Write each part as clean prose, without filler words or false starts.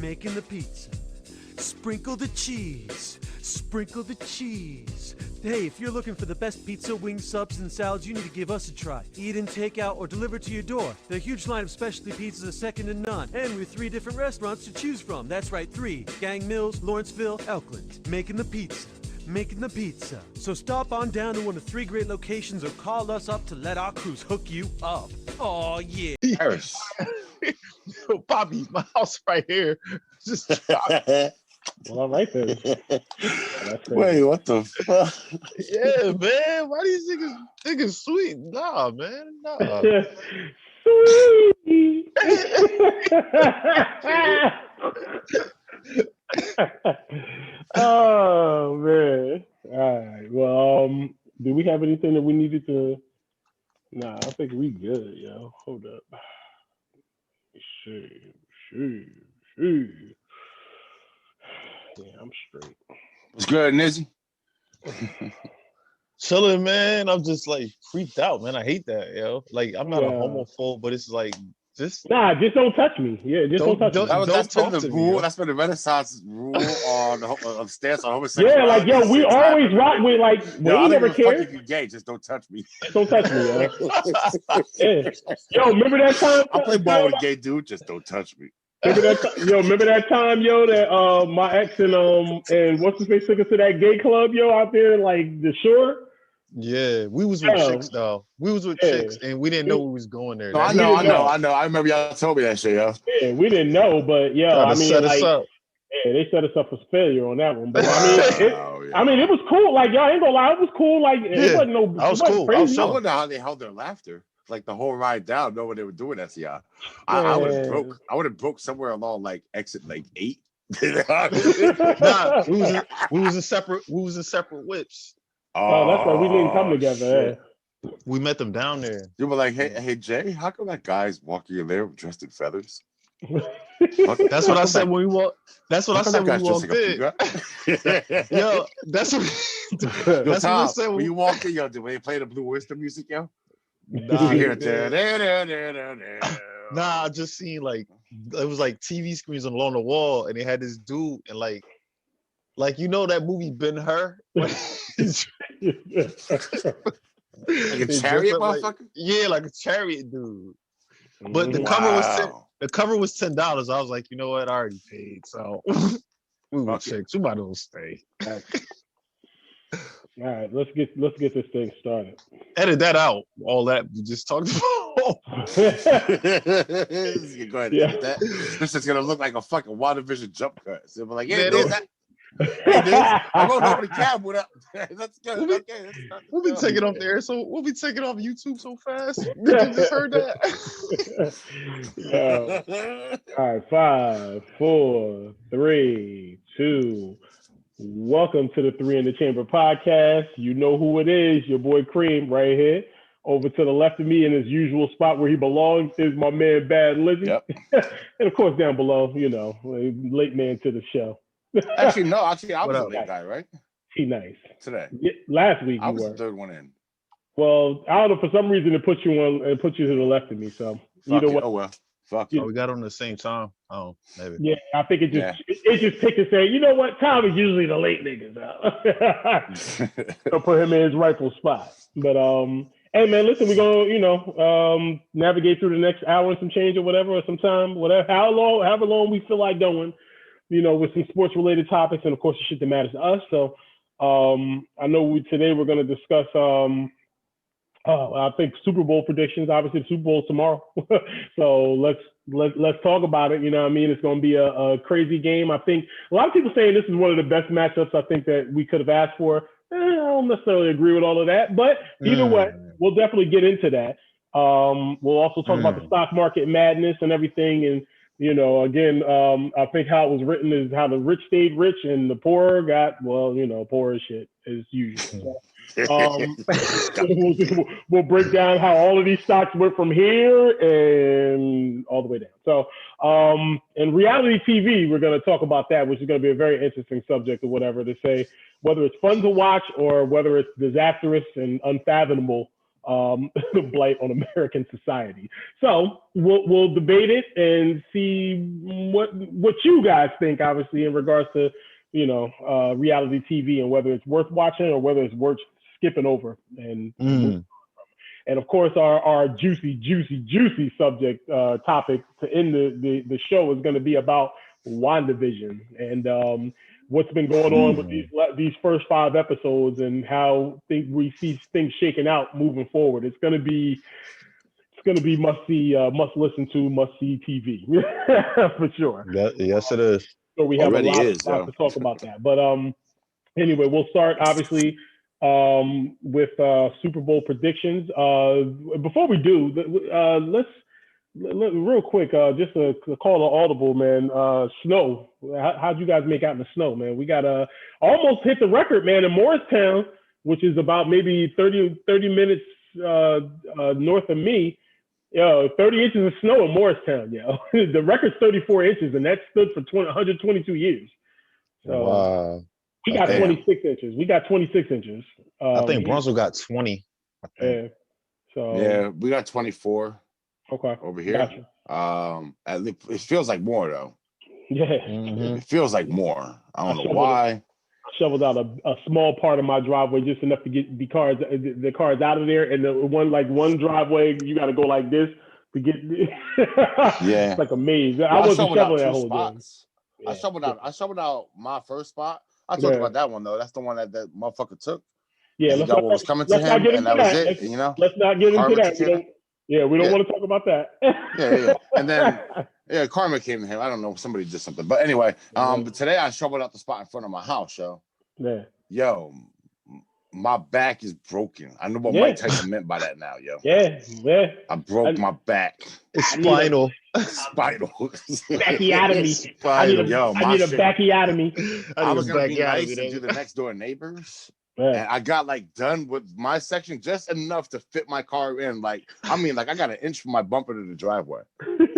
making the pizza. Sprinkle the cheese. Sprinkle the cheese. Hey, if you're looking for the best pizza, wings, subs, and salads, you need to give us a try. Eat in, take out, or deliver to your door. The huge line of specialty pizzas is second to none. And with 3 different restaurants to choose from. That's right, 3. Gang Mills, Lawrenceville, Elkland. Making the pizza. Making the pizza. So stop on down to one of 3 great locations or call us up to let our crews hook you up. Oh yeah. Harris. Yo, Bobby, my house right here. Just Well, all right then. Wait, what the fuck? yeah, man. Why do you think it's sweet? Nah, man. Nah. Sweet. Oh man. All right. Well, do we have anything that we needed to? Nah, I think we good, yo. Hold up. Yeah, I'm straight. What's good, Nizzy? Chilling, man. I'm just like freaked out, man. I hate that, yo. Like, I'm not a Yeah. homophobe, but it's like just Nah, just don't touch me. Yeah, just don't touch me. That's been talk the to me, rule. yo. That's been the Renaissance rule on stance on homosexuality. Yeah, like yo, we always rock with like we Yo, I don't never give a fuck cared. if you're gay. Just don't touch me. Don't touch me, yo. Yeah. Yo, remember that time? I'll play ball with a gay dude. Just don't touch me. Remember that time, yo, that my ex and what's his face took us to that gay club, yo, out there like the shore. yeah. We was with chicks though. We was with chicks, and we didn't know we was going there. No, I know. I remember y'all told me that shit, yo. Yeah, we didn't know, but yo, Trying I to mean, set us like, up. yeah, they set us up for failure on that one. But Yeah. I mean, it was cool. Like, y'all ain't gonna lie, it was cool. Like, it wasn't no. I was it wasn't cool. Crazy. I wonder how they held their laughter. Like the whole ride down, know what they were doing at CI. I would have broke. I would have broke somewhere along like exit like 8. Nah, we was in separate whips. Oh, that's why we didn't come together. Shit. Yeah. We met them down there. You were like, hey Jay, how come that guy's walking in there dressed in feathers? That's what I said when we walked. That's what I said when we walked in. Yo, that's what. That's what I said when you walked in. Yo, did they play the Blue Oyster music, yo? Nah, you hear it? Nah, I just seen like it was like TV screens along the wall, and they had this dude and like you know that movie Ben-Hur? Like a chariot, motherfucker. Yeah, like a chariot dude. But the cover was $10. I was like, you know what? I already paid, so we were chicks. We might as well stay. All right, let's get this thing started. Edit that out. All that we just talked about. Go ahead and edit that. This is gonna look like a fucking WandaVision jump cut. So we're like, yeah, there's that. Hey, dude, I rode over the cab with up. That's good. We'll be taking off there, so we'll be taking off YouTube so fast. You just heard that. All right, 5, 4, 3, 2. Welcome to the 3 in the Chamber podcast. You know who it is, your boy Cream right here. Over to the left of me in his usual spot where he belongs is my man Bad Lizzy. Yep. And of course down below, you know, late man to the show. Actually, I was a late guy, right? He nice. Today. Last week I you was were. the third one in. Well, I don't know, for some reason it put you to the left of me, so Fuck either it. way. Oh well. Fuck. Oh, we got on the same time. Oh, maybe. Yeah, I think it just picked and say, you know what, Tom is usually the late niggas out. So put him in his rightful spot. But hey man, listen, we're gonna, navigate through the next hour and some change or whatever, or some time, whatever, however long we feel like going, with some sports related topics and of course the shit that matters to us. So I know today we're gonna discuss I think Super Bowl predictions. Obviously, the Super Bowl tomorrow, so let's talk about it. You know what I mean? It's going to be a crazy game. I think a lot of people saying this is one of the best matchups I think that we could have asked for. I don't necessarily agree with all of that, but either way, we'll definitely get into that. We'll also talk about the stock market madness and everything. And again, I think how it was written is how the rich stayed rich and the poor got poor as shit as usual. We'll break down how all of these stocks went from here and all the way down. So in reality TV, we're going to talk about that, which is going to be a very interesting subject or whatever, to say whether it's fun to watch or whether it's disastrous and unfathomable the blight on American society. So we'll debate it and see what you guys think, obviously, in regards to reality TV and whether it's worth watching or whether it's worth skipping over. And of course, our juicy subject topic to end the show is going to be about WandaVision and what's been going on with these first 5 episodes and how we see things shaking out moving forward. It's going to be must see, must listen to, must see TV for sure. Yes, it is. So we have a lot to talk about that. But anyway, we'll start obviously with Super Bowl predictions. Before we do, let's real quick, just a call to audible, man. Snow. How'd you guys make out in the snow, man? We got almost hit the record, man, in Morristown, which is about maybe 30 minutes north of me. 30 inches of snow in Morristown, The record's 34 inches, and that stood for 122 years. So wow. We got 26 inches. I think Brunswick got 20. Yeah. So we got 24. Okay. Over here. Gotcha. It feels like more though. Yeah. Mm-hmm. It feels like more. I don't know why. I shoveled out a small part of my driveway just enough to get the cars out of there, and the one driveway you got to go like this to get. Yeah. It's like a maze. I wasn't shoveling that whole spots. Yeah. I shoveled out my first spot. I talked about that one though. That's the one that motherfucker took. Yeah, he got what was coming to him, and that was it. Let's not get into that. We don't want to talk about that. Yeah. And then, karma came to him. I don't know. Somebody did something. But anyway, but today I shoveled out the spot in front of my house, yo. Yeah. Yo, my back is broken. I know what Mike Tyson meant by that now, yo. Yeah. I broke my back. It's spinal. Spinal. Backiotomy. I need a backiotomy. I was going to be nice and do the next door neighbors. And I got done with my section just enough to fit my car in. I got an inch from my bumper to the driveway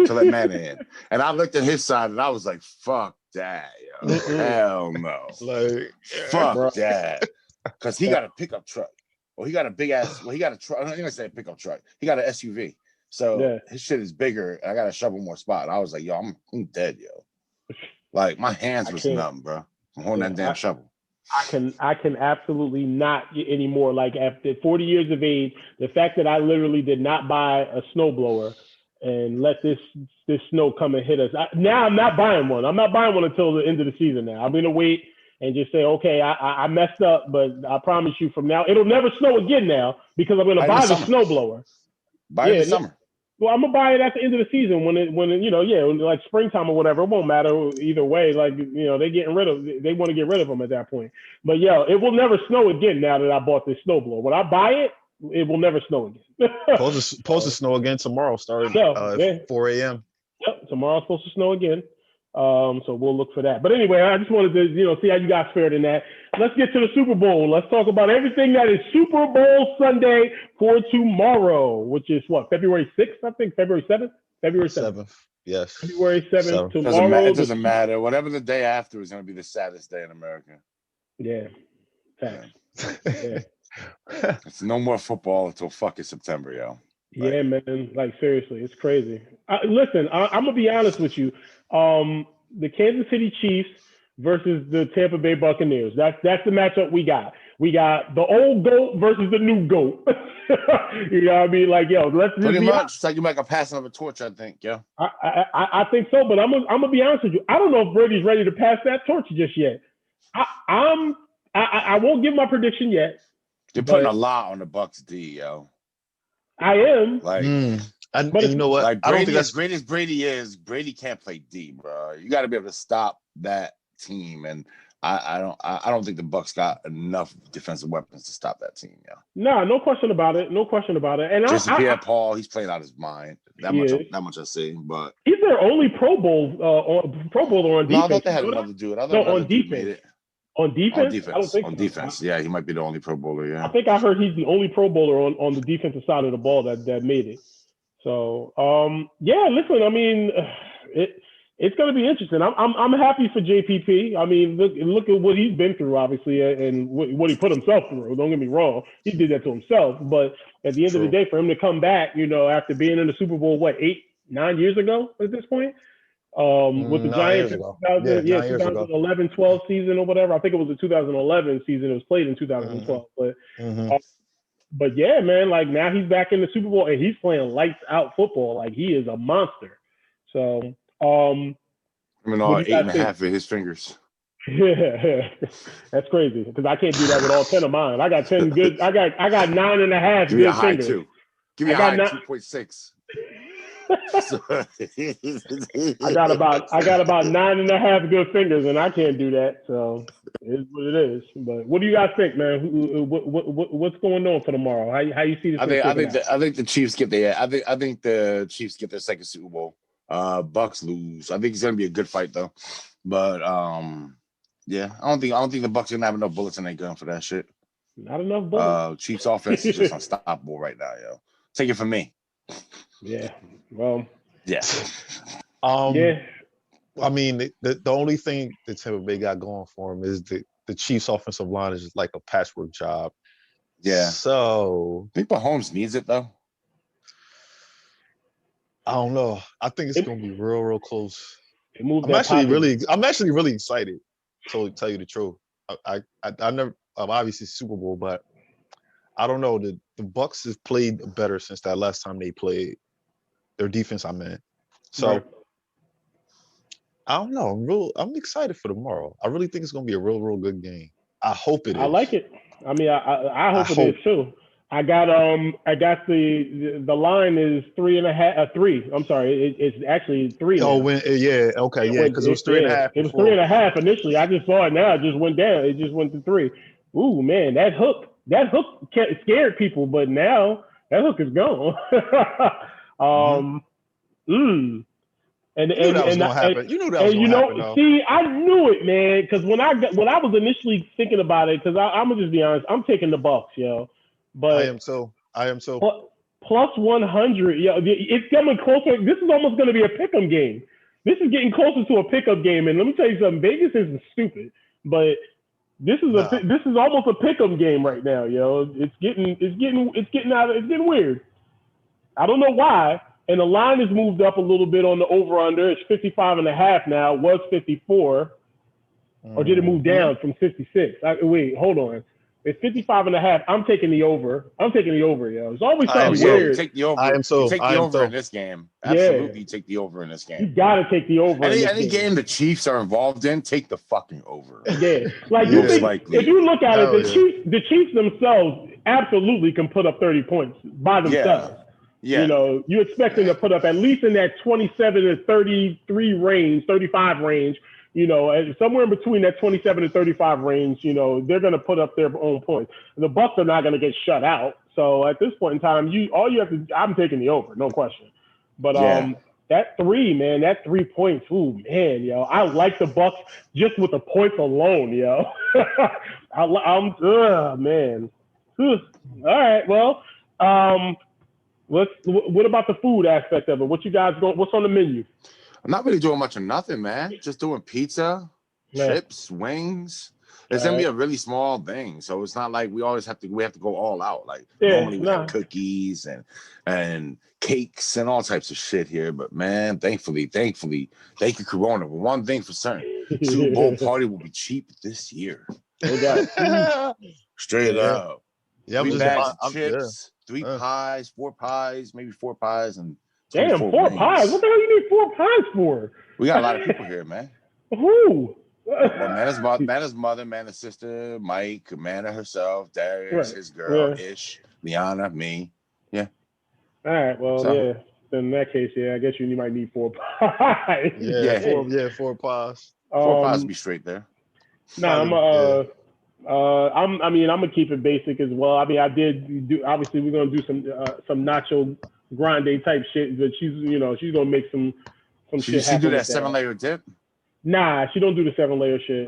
to let man in. And I looked at his side and I was like, fuck that, yo. Hell no. Fuck that. Because he got a pickup truck. Well, he got a big ass, he got a truck. I'm not going to say a pickup truck. He got an SUV. So his shit is bigger. And I got to shovel more spot. I was like, yo, I'm dead, yo. My hands was numb, bro. I'm holding that damn shovel. I can absolutely not anymore. After 40 years of age, the fact that I literally did not buy a snowblower and let this snow come and hit us. Now I'm not buying one. I'm not buying one until the end of the season. Now I'm gonna wait and just say, okay, I messed up, but I promise you from now it'll never snow again now because I'm gonna buy the snowblower. Buy it in the summer. Well, I'm gonna buy it at the end of the season when springtime or whatever. It won't matter either way. They want to get rid of them at that point. But it will never snow again now that I bought this snowblower. When I buy it, it will never snow again. supposed to snow again tomorrow, starting at 4 a.m. Yep, tomorrow's supposed to snow again. So we'll look for that. But anyway, I just wanted to see how you guys fared in that. Let's get to the Super Bowl. Let's talk about everything that is Super Bowl Sunday for tomorrow, which is February 6th, I think, February 7th? February 7th. Yes. February 7th. Tomorrow. It doesn't matter. Whatever the day after is going to be the saddest day in America. Yeah. Yeah. It's no more football until fucking September, yo. Yeah, man. Seriously, it's crazy. Listen, I'm gonna be honest with you. The Kansas City Chiefs versus the Tampa Bay Buccaneers. That's the matchup we got. We got the old GOAT versus the new GOAT. You know what I mean? Let's pretty much. It's like you make a passing of a torch, I think, yeah. I think so, but I'm gonna be honest with you. I don't know if Brady's ready to pass that torch just yet. I won't give my prediction yet. You're putting a lot on the Bucks D, yo. I am. You know what? I don't think as great as Brady is, Brady can't play D, bro. You got to be able to stop that team, and I don't think the Bucks got enough defensive weapons to stop that team. Yeah. No question about it. And Jason Pierre-Paul, he's playing out his mind. That much I see. But he's their only Pro Bowler on defense. No, I thought they had another dude. On defense. On defense? I don't think on defense. Yeah, he might be the only Pro Bowler. Yeah. I think I heard he's the only Pro Bowler on the defensive side of the ball that made it. So listen, I mean, It's going to be interesting. I'm happy for JPP. I mean, look at what he's been through, obviously, and what he put himself through. Don't get me wrong, he did that to himself. But at the end of the day, for him to come back, you know, after being in the Super Bowl, what 8-9 years ago at this point, with the Giants in 2011-12 season or whatever. I think it was the 2011 season. It was played in 2012, but yeah, man, like now he's back in the Super Bowl and he's playing lights out football. Like he is a monster. So. I mean, all 8.5 of his fingers. Yeah, that's crazy because I can't do that with all 10 of mine. I got 10 good. I got 9.5 Give me good a high fingers. 2. Give me a high 2.6. I got about 9.5 good fingers, and I can't do that. So it's what it is. But what do you guys think, man? What's going on for tomorrow? How you see this? I think the Chiefs get their. I think the Chiefs get their second Super Bowl. Bucks lose. I think it's gonna be a good fight though. But yeah, I don't think the Bucks are gonna have enough bullets in their gun for that shit. Not enough bullets. Chiefs offense is just unstoppable right now, yo. Take it from me. Yeah. Well. Yeah. Yeah. I mean, the only thing that Tampa Bay got going for him is the Chiefs' offensive line is just like a patchwork job. Yeah. So I think Mahomes needs it though. I don't know. I think it's gonna be real close. I'm actually really excited. To tell you the truth, I never obviously Super Bowl, but I don't know. The Bucks have played better since that last time they played. Their defense, I mean. So right. I don't know. I'm excited for tomorrow. I really think it's gonna be a real good game. I hope it is. I like it. I mean, I hope it is too. I got the line is 3.5 3. I'm sorry, it's actually 3 now. Because it was 3.5. It was 3.5 initially. I just saw it now. It just went down. It just went to 3. Ooh man, that hook scared people, but now that hook is gone. And that was gonna happen. You knew that was gonna happen, though. See, I knew it, man. Because when I was initially thinking about it, because I'm gonna just be honest, I'm taking the Bucks, yo. But I am so. Plus 100, yeah. It's coming closer. This is almost going to be a pick'em game. This is getting closer to a pickup game. And let me tell you something. Vegas isn't stupid, but this is almost a pick'em game right now, yo. It's getting weird. I don't know why. And the line has moved up a little bit on the over under. It's 55.5 now. It was 54. Or did it move down from 56? Wait, hold on. It's 55.5. I'm taking the over. Yo. It's always something weird. Take the over. Take the over in this game. Absolutely, take the over in this game. You gotta take the over. Any game the Chiefs are involved in, take the fucking over. Yeah, like you think, if you look at it, the Chiefs themselves absolutely can put up 30 points by themselves. Yeah. You know, you expect them to put up at least in that 27 to 33 range, 35 range. You know, somewhere in between that 27 to 35 range, you know, they're going to put up their own points. The Bucks are not going to get shut out. So at this point in time, I'm taking the over, no question. But that 3 points, ooh, man, yo, I like the Bucks just with the points alone, yo. Man. All right, well, what about the food aspect of it? What's on the menu? I'm not really doing much of nothing, man. Just doing pizza, chips, wings. It's gonna be a really small thing, so it's not like we have to go all out. Like normally we have cookies and cakes and all types of shit here. But man, thankfully, thank you, Corona. But one thing for certain, Super Bowl party will be cheap this year. Straight up. Yeah, 3 bags of chips, 3 pies, 4 pies, maybe 4 pies, and damn, 4 pies. What the hell you need 4 pies for? We got a lot of people here, man. Who? Well, Mana's mother, Mana's sister, Mike, Mana herself, Darius, his girl, Ish, Liana, me. Yeah. All right. Well, in that case, I guess you might need 4 pies. 4 pies. 4 pies would be straight there. I'm gonna keep it basic as well. I mean, I did do. Obviously, we're gonna do some nacho grande type shit, but she's gonna make some shit. She do that 7-layer dip? Nah, she don't do the 7-layer shit.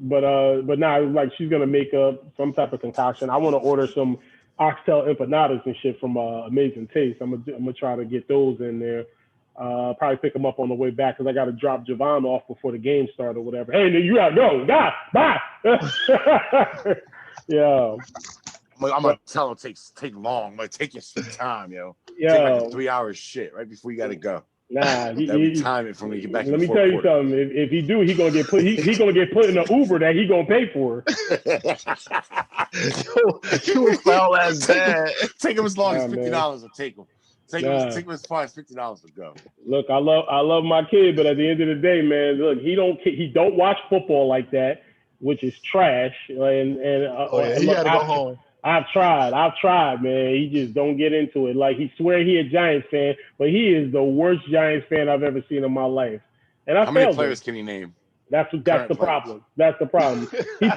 But nah, like she's gonna make up some type of concoction. I want to order some oxtail empanadas and shit from Amazing Taste. I'm gonna try to get those in there. Probably pick him up on the way back because I got to drop Javon off before the game starts or whatever. Hey, you gotta go. Bye. Yeah. I'm gonna tell him take long. I'm gonna take your sweet time, yo. Yeah. Take like a 3 hour shit right before you gotta go. Nah, he time it for me to get back. Let me tell you something. If he do, he gonna get put. He gonna get put in an Uber that he gonna pay for. You foul ass dad. Take him as long as $50 to take him. Take him as far as $50 to go. Look, I love my kid, but at the end of the day, man, look, he don't watch football like that, which is trash. He gotta go home. I've tried, man. He just don't get into it. Like, he swear he a Giants fan, but he is the worst Giants fan I've ever seen in my life. And how many players can he name? That's the problem. That's the problem. He's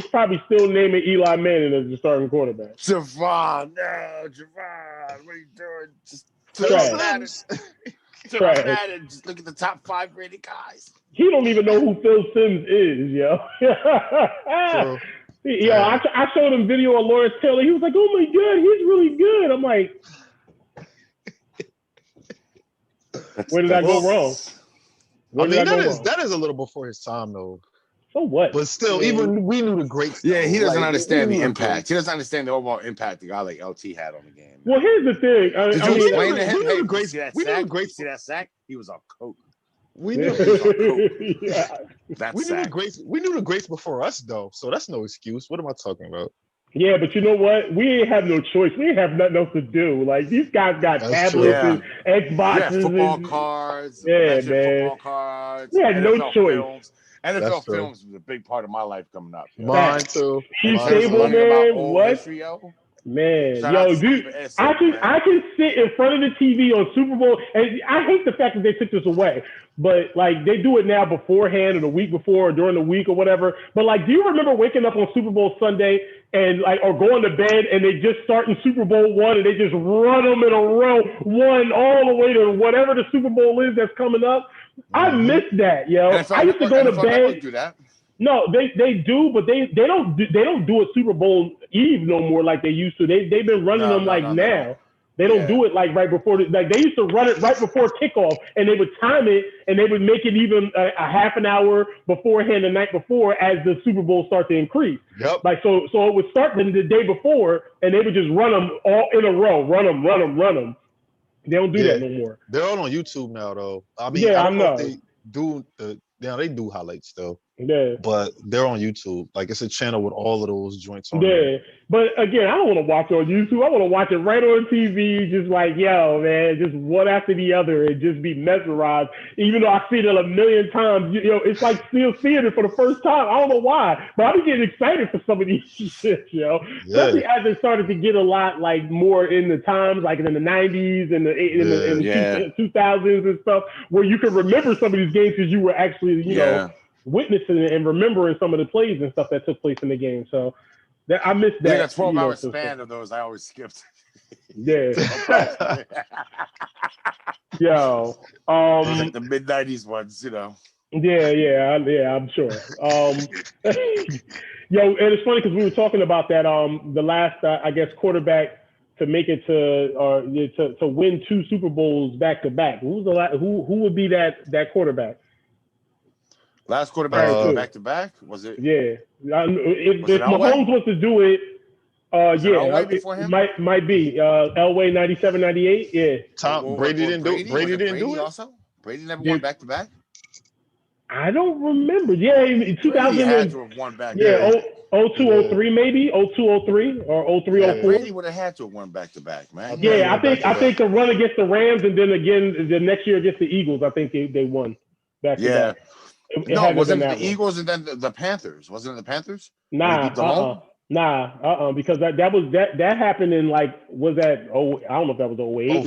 probably still naming Eli Manning as the starting quarterback. Javon, what are you doing? Just just look at the top 5 rated guys. He don't even know who Phil Simms is, yo. Yo, I showed him video of Lawrence Taylor. He was like, "Oh my god, he's really good." I'm like, where did I go wrong? That is a little before his time, though. So what? But still, even we knew the great stuff. Yeah, he doesn't understand the impact. He doesn't understand the overall impact the guy like LT had on the game. Well, here's the thing. Did you explain to him? Hey, see that sack? He was on coke. We knew we knew the greats before us, though, so that's no excuse. What am I talking about? Yeah, but you know what? We ain't have no choice. We ain't have nothing else to do. Like, these guys got tablets and Xboxes, football cards, man. Football cards. We had no choice. Films. NFL films was a big part of my life coming up. Mine too. Chief Table, man. What? Man, yo, dude, I can sit in front of the TV on Super Bowl, and I hate the fact that they took this away, but like they do it now beforehand or the week before or during the week or whatever. But like, do you remember waking up on Super Bowl Sunday and like, or going to bed and they just start in Super Bowl one and they just run them in a row, one all the way to whatever the Super Bowl is that's coming up? I miss that, yo. I used to go to bed. Do that. No, they do, but they don't do a Super Bowl Eve no more like they used to. They've been running them now. They don't do it like right before. Like they used to run it right before kickoff, and they would time it, and they would make it even a half an hour beforehand the night before as the Super Bowl start to increase. Yep. Like so it would start the day before, and they would just run them all in a row, run them. They don't do that no more. They're all on YouTube now, though. I mean, I don't know if they do they do highlights though. Yeah. But they're on YouTube. Like, it's a channel with all of those joints on there. But again, I don't want to watch it on YouTube. I want to watch it right on TV, just like, yo, man, just one after the other and just be mesmerized. Even though I've seen it a million times, you know, it's like still seeing it for the first time. I don't know why, but I've been getting excited for some of these shit, yo. Yeah. Especially as it started to get a lot like more in the times, like in the 90s and the 2000s and stuff, where you can remember some of these games because you were actually, you know, witnessing it and remembering some of the plays and stuff that took place in the game. So I missed that. Yeah, 12-hour span of those I always skipped. Yeah. Yo. Like the mid-90s ones, you know. Yeah, I'm sure. Yo, and it's funny because we were talking about that the last I guess quarterback to make it to win 2 Super Bowls back to back. Who would be that quarterback? Last quarterback back to back? Was it? Yeah. If Mahomes was to do it, it might be Elway 97, 98. Yeah. Brady didn't do it. Brady didn't do it. Also, Brady never won back to back. I don't remember. Yeah, in 2000 had to have won back. 02, 03 maybe 02, 03 or 03, 04. Brady would have had to have won back to back, man. Yeah, I think the run against the Rams and then again the next year against the Eagles, I think they won back to back. Wasn't it the Eagles and then the Panthers? Wasn't it the Panthers? Nah, because that happened in like I don't know if that was 08.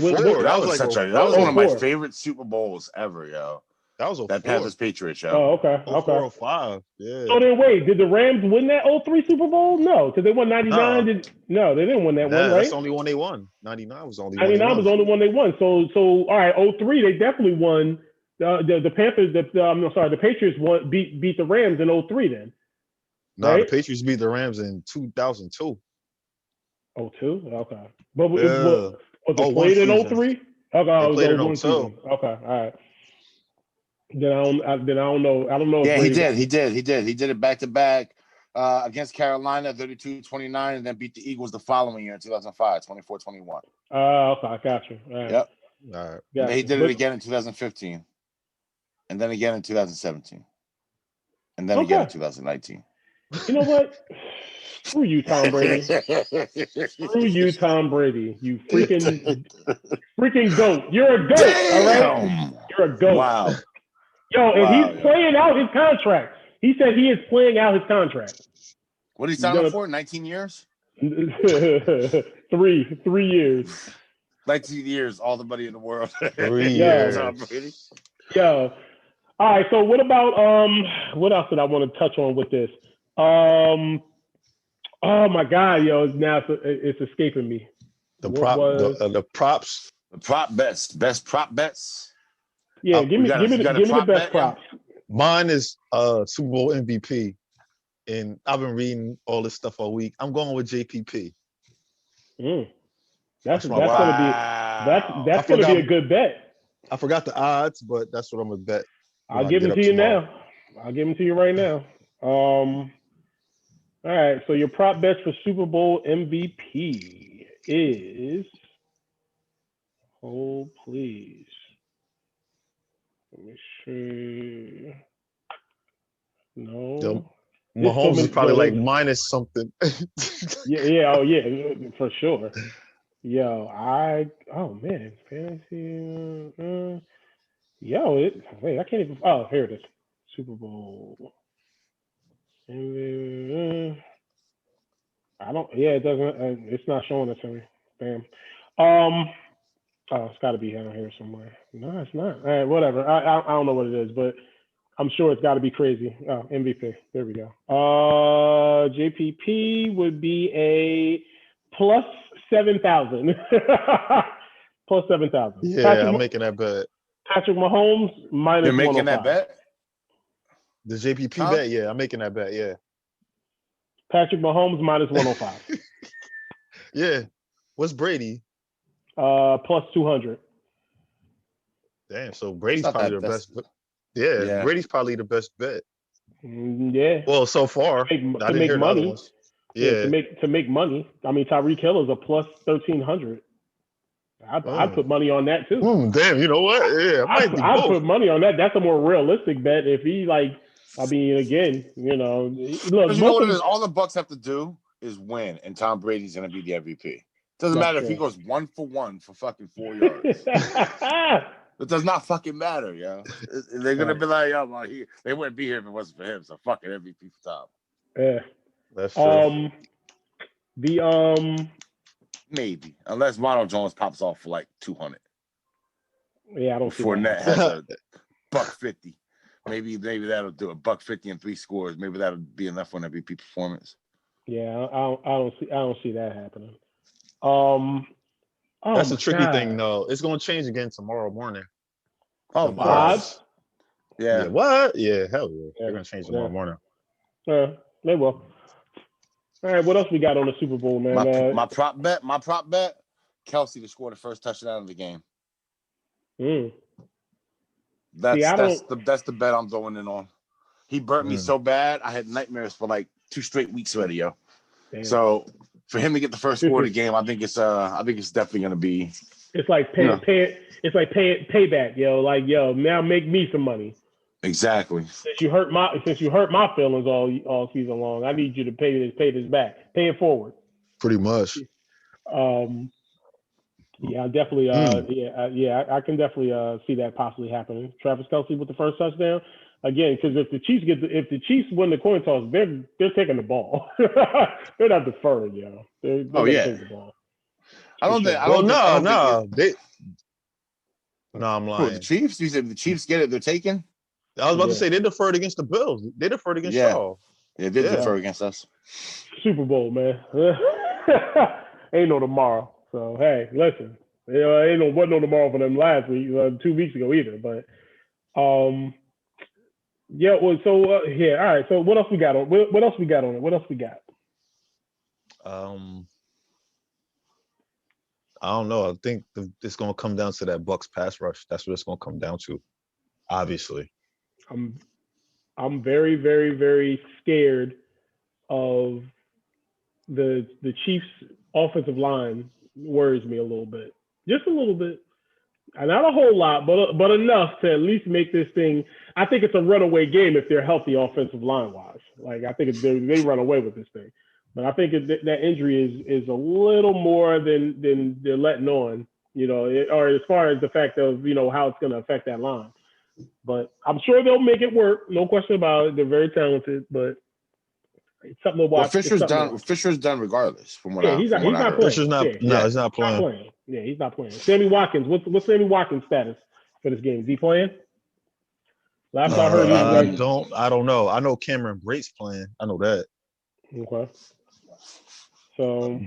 That was one of my favorite Super Bowls ever, yo. That was that Panthers Patriots show. Oh, okay. 04, 05. Yeah. So then wait, did the Rams win that 03 Super Bowl? No, because they won 99. No, they didn't win that one, right? That's the only one they won. 99 was the only one. 99 was the only one they won. So all right, 03 they definitely won. The Panthers, the Patriots beat the Rams in 03 then. No, right? The Patriots beat the Rams in 2002. 02? Okay. But was it played in 03? Okay, They played in one 02. season. Okay, all right. Then I don't know. I don't know. Yeah, if he Brady did. He did it back to back against Carolina, 32-29, and then beat the Eagles the following year in 2005, 24-21. Okay, I got you. All right. Yep. All right. And then he did it again in 2015, and then again in 2017, and then again in 2019. You know what? Screw you, Tom Brady. Screw you, Tom Brady. You freaking goat. You're a goat. Damn! All right. You're a goat. Wow. Yo, and he's playing out his contract. He said he is playing out his contract. What did he sign up for? 19 years? 3 years. 19 years, all the money in the world. 3 years. Tom Brady. Yo. All right, so what about what else did I want to touch on with this? Oh my God, yo, now it's escaping me. The props. The prop bets. Best prop bets. Yeah, give me the best props. Mine is Super Bowl MVP. And I've been reading all this stuff all week. I'm going with JPP. That's gonna be a good bet. I forgot the odds, but that's what I'm gonna bet. I'll give them to you now. I'll give them to you right now. All right. So your prop bets for Super Bowl MVP is. Hold, please. Let me see. No. Mahomes is probably like minus something. yeah, for sure. Yo, oh man, fantasy. Wait, I can't even. Oh, here it is. Super Bowl. I don't. Yeah, it doesn't. It's not showing it to me. Damn. Oh, it's got to be down here somewhere. No, it's not. All right, whatever. I don't know what it is, but I'm sure it's got to be crazy. Oh, MVP. There we go. JPP would be a plus 7,000. Plus 7,000. Yeah, I'm making that bet. Patrick Mahomes minus 105. You're making that bet? The JPP bet? Yeah, I'm making that bet. Yeah. Patrick Mahomes minus 105. Yeah. What's Brady? Plus 200. Damn. So Brady's probably the best. Yeah, Brady's probably the best bet. Yeah. Well, so far, to make money. Yeah. To make money. I mean, Tyreek Hill is a plus 1,300. I'd put money on that too. Damn, you know what? Yeah, I'd put money on that. That's a more realistic bet. If he again, look. You know what it is? All the Bucs have to do is win, and Tom Brady's going to be the MVP. Doesn't matter if he goes 1 for 1 for fucking 4 yards. It does not fucking matter, yo. They're gonna be like, yo, well, they wouldn't be here if it wasn't for him. So fucking MVP for Tom. Yeah, that's true. Maybe unless Ronald Jones pops off for like 200. Yeah, I don't see Fournette has a $150. Maybe that'll do it. $150 and 3 scores. Maybe that'll be enough for an MVP performance. Yeah, I don't see that happening. That's a tricky thing, though. It's going to change again tomorrow morning. Oh, odds? Yeah. What? Yeah, hell yeah. They're going to change tomorrow morning. They will. All right, what else we got on the Super Bowl, man? My prop bet, Kelsey to score the first touchdown of the game. That's the bet I'm going in on. He burnt me so bad, I had nightmares for like 2 straight weeks already, yo. Damn. So for him to get the first score of the game, I think it's definitely gonna be. It's like payback, yo. Like, yo, now make me some money. Exactly. Since you hurt my feelings all season long, I need you to pay this back. Pay it forward. Pretty much. Yeah, definitely. I can definitely see that possibly happening. Travis Kelce with the first touchdown. Again, because if the Chiefs win the coin toss, they're taking the ball. They're not deferring, yo. They're take the ball. I'm lying. The Chiefs? You said the Chiefs get it, they're taking? I was about to say they deferred against the Bills. They deferred against y'all. Yeah, they did defer against us. Super Bowl, man. Ain't no tomorrow. So hey, listen. Wasn't no tomorrow for them last week, 2 weeks ago either. But yeah, well, so all right. So what else we got on? What else we got on it? What else we got? I'm I don't know. I think it's gonna come down to that Bucks pass rush. That's what it's gonna come down to. Obviously. I'm very, very, very scared of the Chiefs' offensive line. Worries me a little bit, just a little bit, not a whole lot, but enough to at least make this thing. I think it's a runaway game if they're healthy offensive line wise. Like I think they run away with this thing, but I think that injury is a little more than they're letting on. Or as far as the fact of how it's going to affect that line. But I'm sure they'll make it work. No question about it. They're very talented, but it's something to watch. Well, Fisher's done regardless. From what he's not playing. Fisher's not. Yeah. No, he's not playing. Yeah, he's not playing. Sammy Watkins. What's Sammy Watkins' status for this game? Is he playing? Last I heard, I don't know. I know Cameron Brate's playing. I know that. Okay. So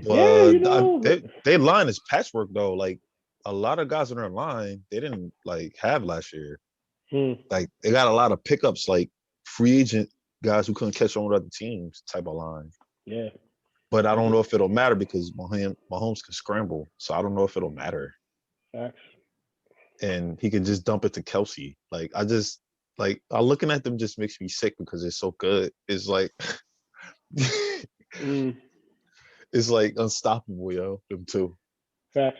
their line is patchwork though. Like a lot of guys in their line, they didn't have last year. Like they got a lot of pickups, like free agent guys who couldn't catch on with other teams type of line. Yeah. But I don't know if it'll matter because Mahomes can scramble. So I don't know if it'll matter. Facts. And he can just dump it to Kelsey. Like looking at them just makes me sick because they're so good. It's like it's like unstoppable, yo. Them two. Facts.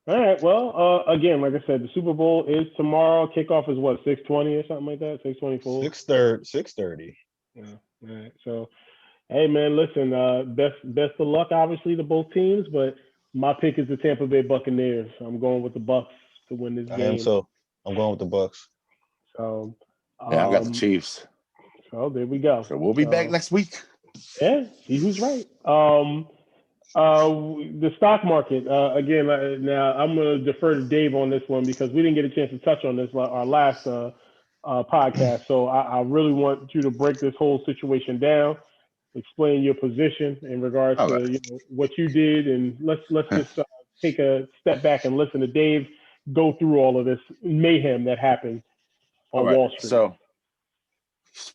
All right. Well, again, like I said, the Super Bowl is tomorrow. Kickoff is what, 6:20 or something like that? 6:24. 6:30. Yeah. All right. So, hey man, listen. Best of luck, obviously, to both teams. But my pick is the Tampa Bay Buccaneers. I'm going with the Bucks to win this game. I am so. I'm going with the Bucks. So. I got the Chiefs. So there we go. So we'll be back next week. Yeah. See who's right. The stock market, again, now I'm going to defer to Dave on this one because we didn't get a chance to touch on this our last podcast. So I really want you to break this whole situation down, explain your position in regards to what you did, and let's just take a step back and listen to Dave go through all of this mayhem that happened on Wall Street. So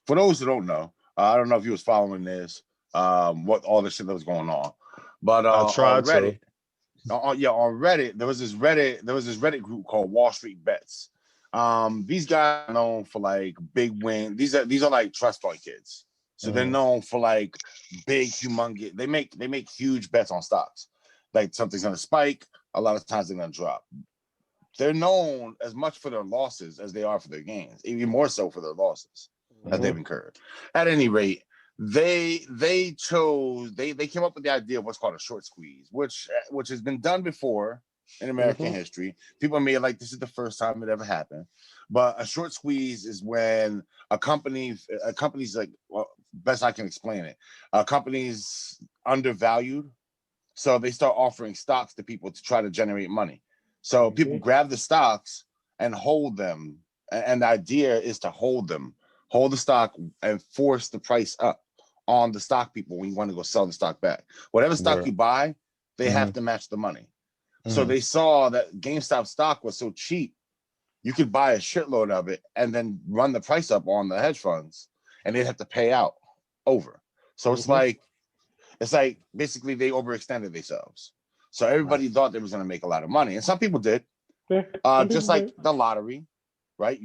for those who don't know, I don't know if you was following this, what all the shit that was going on. But I tried on Reddit, on Reddit, there was this Reddit group called Wall Street Bets. These guys are known for like big win. These are like trust fund kids. So they're known for like big, humongous. They make huge bets on stocks. Like something's gonna spike, a lot of times they're gonna drop. They're known as much for their losses as they are for their gains, even more so for their losses that they've incurred. At any rate, they came up with the idea of what's called a short squeeze, which has been done before in American history. People may like this is the first time it ever happened, but a short squeeze is when a company's like, well, best I can explain it, a company's undervalued, so they start offering stocks to people to try to generate money. So people grab the stocks and hold them, and the idea is to hold the stock and force the price up on the stock people when you want to go sell the stock back. Whatever stock you buy, they have to match the money. So they saw that GameStop stock was so cheap, you could buy a shitload of it and then run the price up on the hedge funds, and they'd have to pay out over. So it's like basically they overextended themselves. So everybody thought they was going to make a lot of money, and some people did. Just like the lottery. Right,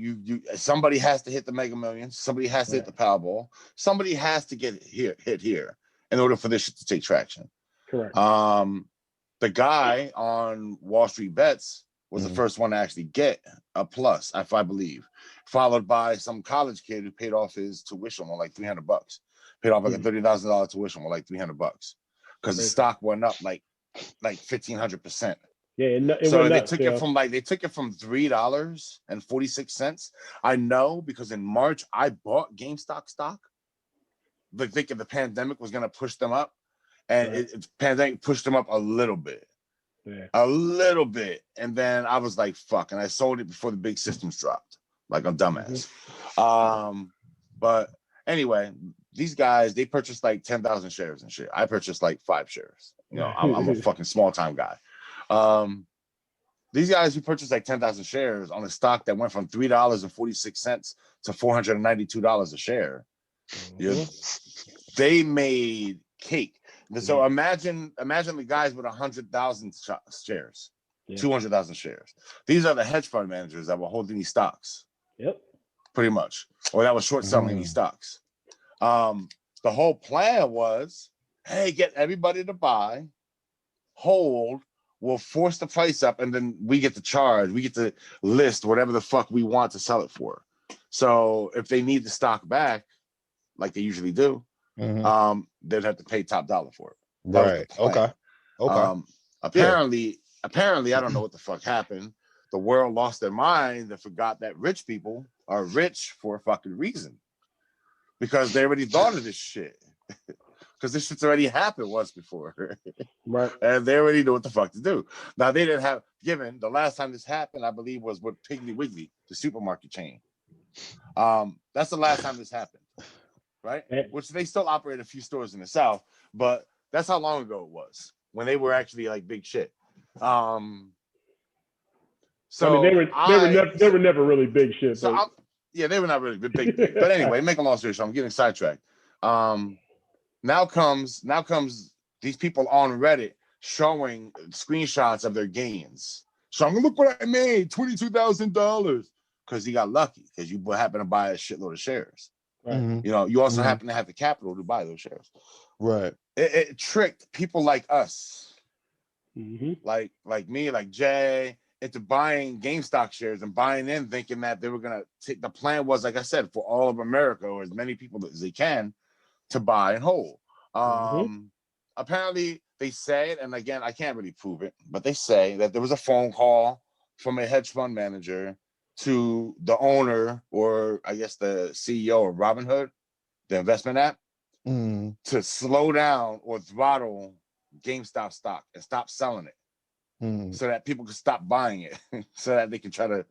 somebody has to hit the Mega Millions, somebody has to hit the Powerball, somebody has to get hit here in order for this shit to take traction. Correct. The guy on Wall Street Bets was the first one to actually get a plus, if I believe, followed by some college kid who paid off his tuition on like $300, paid off like a $30,000 tuition on like $300 because the stock went up like 1,500%. Yeah, they took it from $3.46. I know because in March I bought GameStop stock, like thinking the pandemic was gonna push them up, and the pandemic pushed them up a little bit, and then I was like, "Fuck!" and I sold it before the big systems dropped, like a dumbass. But anyway, these guys they purchased like 10,000 shares and shit. I purchased like 5 shares. You know, I'm a fucking small time guy. These guys who purchased like 10,000 shares on a stock that went from $3.46 to $492 a share, they made cake. So imagine the guys with 100,000 shares, 200,000 shares. These are the hedge fund managers that were holding these stocks. Yep. Pretty much, or that was short selling these stocks. The whole plan was, hey, get everybody to buy, hold. We'll force the price up, and then we get to charge. We get to list whatever the fuck we want to sell it for. So if they need the stock back, like they usually do, they'd have to pay top dollar for it. Right. Okay. Apparently, I don't know what the fuck happened. The world lost their mind and forgot that rich people are rich for a fucking reason, because they already thought of this shit. Because this shit's already happened once before. Right. And they already know what the fuck to do. Now, they didn't have, given the last time this happened, I believe, was with Piggly Wiggly, the supermarket chain. That's the last time this happened, right? Which they still operate a few stores in the South, but that's how long ago it was, when they were actually like big shit. So I mean, they were never really big shit. So they were not really big. But anyway, make a long story short, I'm getting sidetracked. Now comes these people on Reddit showing screenshots of their gains. So I'm gonna look what I made, $22,000, because he got lucky, because you happen to buy a shitload of shares. Right. You know, you also happen to have the capital to buy those shares. Right. It tricked people like us, like me, like Jay, into buying GameStop shares and buying in, thinking that they were gonna take. The plan was, like I said, for all of America, or as many people as they can, to buy and hold. Apparently they said, and again, I can't really prove it, but they say that there was a phone call from a hedge fund manager to the owner, or I guess the CEO of Robinhood, the investment app, to slow down or throttle GameStop stock and stop selling it, so that people can stop buying it, so that they can try to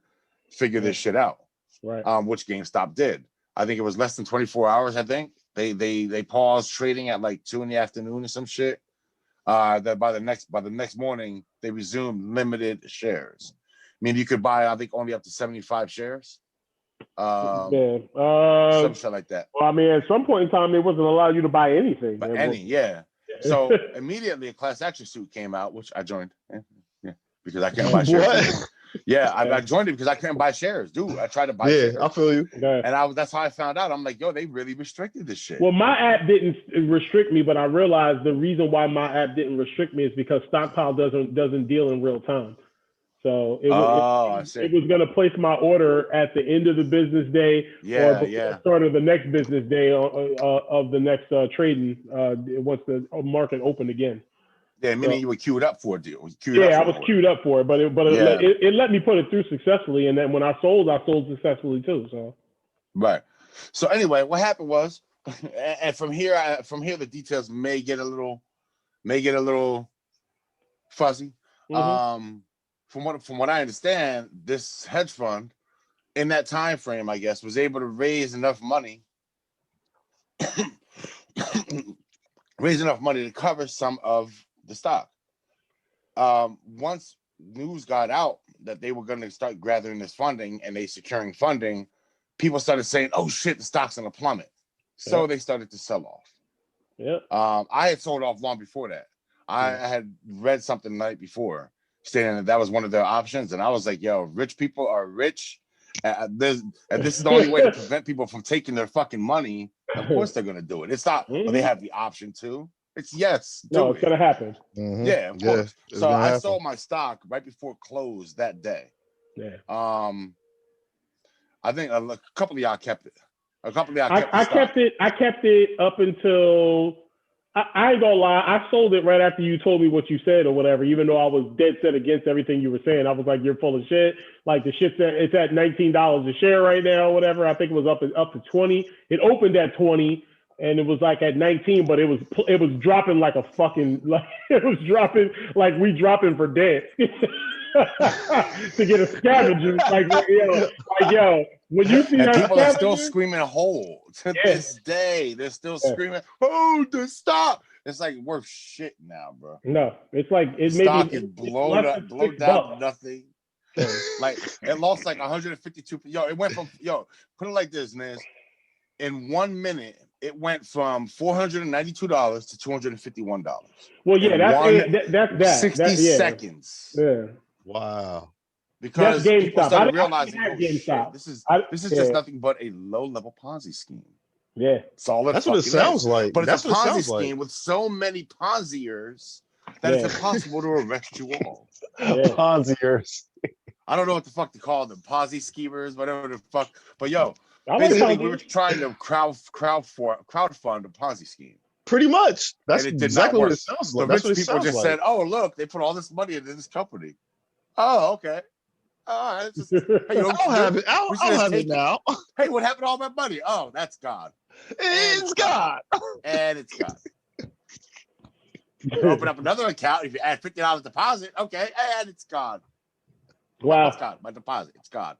figure this shit out. Right. Which GameStop did. I think it was less than 24 hours. I think they paused trading at like 2 PM or some shit. That by the next morning they resumed limited shares. I mean, you could buy, I think, only up to 75 shares. Some shit like that. Well, I mean, at some point in time, they wasn't allowed you to buy anything. But So immediately a class action suit came out, which I joined. Because I couldn't buy shares. I joined it because I couldn't buy shares, dude. I tried to buy shares. I feel you. And that's how I found out. I'm like, yo, they really restricted this shit. Well, my app didn't restrict me, but I realized the reason why my app didn't restrict me is because Stockpile doesn't deal in real time. So it was going to place my order at the end of the business day or before the start of the next business day of the next trading once the market opened again. Yeah, meaning you were queued up for a deal. I was queued up for it, but it let me put it through successfully, and then when I sold successfully too. So, right. So anyway, what happened was, and from here the details may get a little fuzzy. From what I understand, this hedge fund, in that time frame, I guess, was able to raise enough money to cover some of the stock. Once news got out that they were going to start gathering this funding and they securing funding, people started saying, "Oh shit, the stock's gonna plummet." So they started to sell off. I had sold off long before that. I had read something the night before stating that was one of their options, and I was like, "Yo, rich people are rich, and this is the only way to prevent people from taking their fucking money. Of course, they're gonna do it. It's not they have the option to. It's it's gonna happen. Yeah, of course. So I sold my stock right before close that day. I think a couple of y'all kept it. I kept it up until I ain't gonna lie. I sold it right after you told me what you said or whatever. Even though I was dead set against everything you were saying, I was like, "You're full of shit." Like the shit's it's at $19 a share right now, or whatever. I think it was up to 20. It opened at 20. And it was like at 19, but it was dropping like a fucking, like it was dropping like we dropping for dead to get a scavenger. Like yo, when you see and that people are still screaming "hole" to this day. They're still screaming, "Oh, stop!" It's like worth shit now, bro. No, it's like it stock is blown down to nothing. Like it lost like 152. Yo, it went from put it like this, Niz. In 1 minute, it went from $492 to $251. Well, yeah, that's that. 60 seconds. Yeah. Wow. Because that's people GameStop. started realizing, I oh didn't have shit, GameStop. this is just nothing but a low-level Ponzi scheme. Yeah. That's all That's what it sounds like. But That's it's a what it Ponzi sounds scheme like. with so many Ponziers that it's impossible to arrest you all. Yeah. Ponziers. I don't know what the fuck to call them, Ponzi schemers, whatever the fuck. But yo, I like basically Ponzi. we were trying to crowdfund a Ponzi scheme. Pretty much. That's And it did exactly not work. what it sounds like. The That's rich what it people sounds just like. said, "Oh, look, they put all this money into this company." Oh, okay. All right. Just, hey, I'll have it. I'll have it now. Hey, what happened to all my money? Oh, that's gone. It's God. And it's gone. You open up another account. If you add $50 deposit, okay, and it's gone. Wow. It's gone. My deposit, it's gone.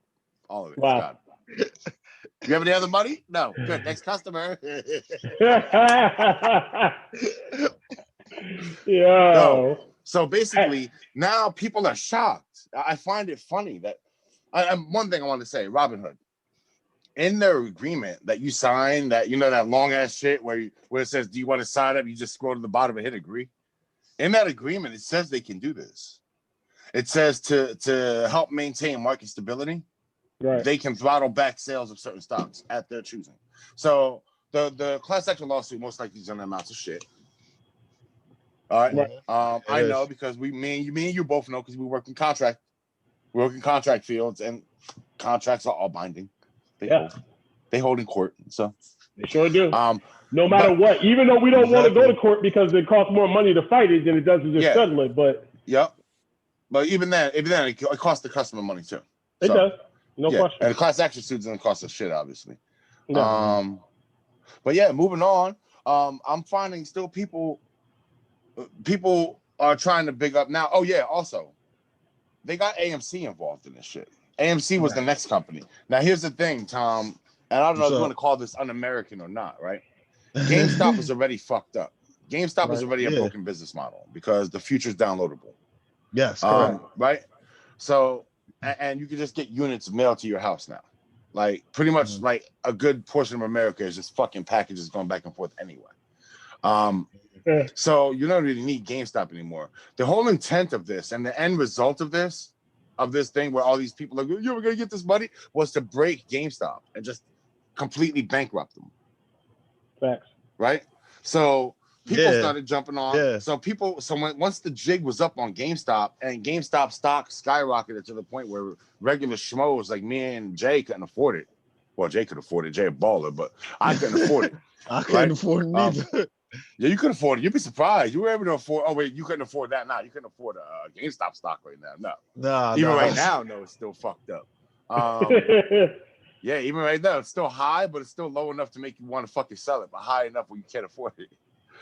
All of it, Wow. it's gone. You have any other money? No. Good. Next customer. Yeah. No. So basically, now people are shocked. I find it funny that one thing I want to say, Robinhood, in their agreement that you sign, that that long ass shit where it says, "Do you want to sign up?" You just scroll to the bottom and hit agree. In that agreement, it says they can do this. It says to help maintain market stability, Right. they can throttle back sales of certain stocks at their choosing. So the class action lawsuit most likely is going to amount to shit. All right. I know because me and you both know because we work in contract fields, and contracts are all binding. They hold in court. So they sure do. No matter but, what, even though we don't want to go to court because it costs more money to fight it than it does to just settle it. But but even then, it costs the customer money too. It does. No question. And the class action suits doesn't cost us shit, obviously. No. But yeah, moving on. I'm finding still people are trying to big up now. Oh yeah, also they got AMC involved in this shit. AMC was the next company. Now here's the thing, Tom, and I don't know if you want to call this un-American or not, right? GameStop is already fucked up. GameStop is already a broken business model because the future's downloadable. Yes, correct. Right? So, and you can just get units mailed to your house now. Like pretty much like a good portion of America is just fucking packages going back and forth anyway. So you don't really need GameStop anymore. The whole intent of this and the end result of this thing where all these people are like, we're gonna get this money, was to break GameStop and just completely bankrupt them. Facts. Right? So people started jumping on. Yeah. So once the jig was up on GameStop and GameStop stock skyrocketed to the point where regular schmoes like me and Jay couldn't afford it. Well, Jay could afford it, Jay a baller, but I couldn't afford it. I couldn't afford it neither. Yeah, you could afford it. You'd be surprised. You were able to afford. Oh wait, you couldn't afford that now. You couldn't afford a GameStop stock right now. No. Even right now, no, it's still fucked up. Yeah, even right now, it's still high, but it's still low enough to make you want to fucking sell it, but high enough where you can't afford it.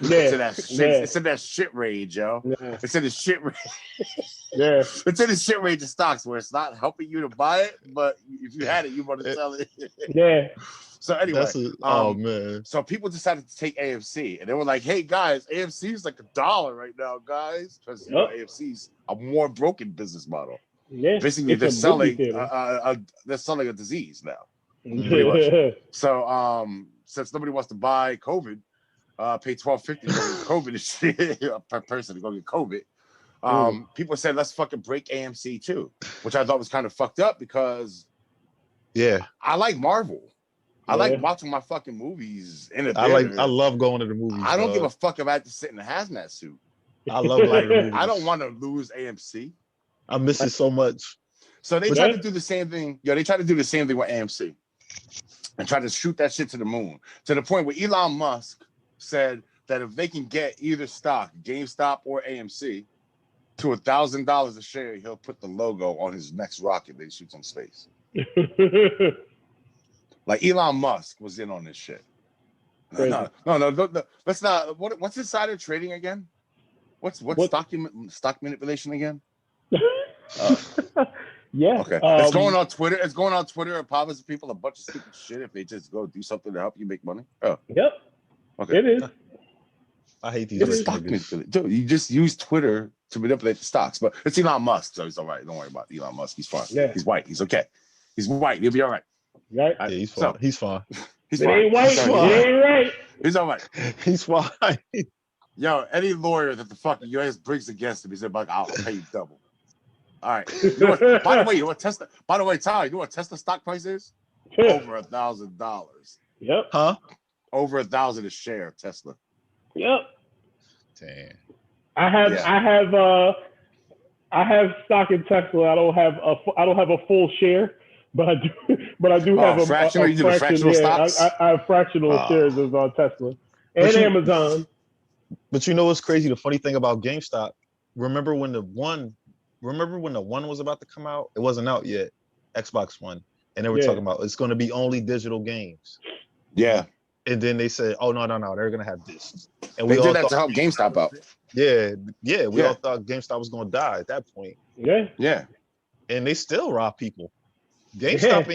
It's in that shit range, yo. Yeah. It's in the shit range. Yeah. It's in the shit range of stocks where it's not helping you to buy it, but if you had it, you want to sell it. Yeah. So anyway, oh man. So people decided to take AMC, and they were like, "Hey guys, AMC is like $1 right now, guys, because AMC's a more broken business model. Yeah, basically they're selling a disease now. Pretty much. So since nobody wants to buy COVID, pay $12.50 to get COVID shit per person to go get COVID. People said let's fucking break AMC too, which I thought was kind of fucked up because I like Marvel. I like watching my fucking movies in a theater. I love going to the movies. I don't give a fuck if I have to sit in a hazmat suit. I love going to the movies. I don't want to lose AMC. I miss it so much. So they tried to do the same thing. They tried to do the same thing with AMC and try to shoot that shit to the moon, to the point where Elon Musk said that if they can get either stock, GameStop or AMC, to $1,000 a share, he'll put the logo on his next rocket that he shoots in space. Like Elon Musk was in on this shit. No. Let's not. What's insider trading again? What's stock manipulation again? Yeah. Okay. It's going on Twitter. It's going on Twitter and promising people a bunch of stupid shit if they just go do something to help you make money. Oh. Yep. Okay. It is. I hate these. It's stock manipulation. Dude, you just use Twitter to manipulate the stocks, but it's Elon Musk, so he's all right. Don't worry about Elon Musk. He's fine. Yeah. He's white. He's okay. He's white. He'll be all right. Right. Yeah, he's fine. He's fine. He's It fine. ain't white. It ain't right. He's all right. He's fine. Yo, any lawyer that the fucking U.S. brings against him, he said, like, I'll pay you double. All right. You know what, by the way, Tesla? By the way, Ty, you know what Tesla stock price is? Over $1,000. Yep. Huh? Over $1,000 a share of Tesla. Yep. Damn. I have stock in Tesla. I don't have a full share, but I do have a fractional. You do the fractional stocks? I have fractional shares of Tesla and Amazon. But you know what's crazy? The funny thing about GameStop, remember when the one was about to come out? It wasn't out yet, Xbox One. And they were talking about it's going to be only digital games. Yeah. And then they said, oh, no, they're going to have discs. And we all did that to help GameStop out. Yeah. We all thought GameStop was going to die at that point. Yeah. And they still rob people. GameStop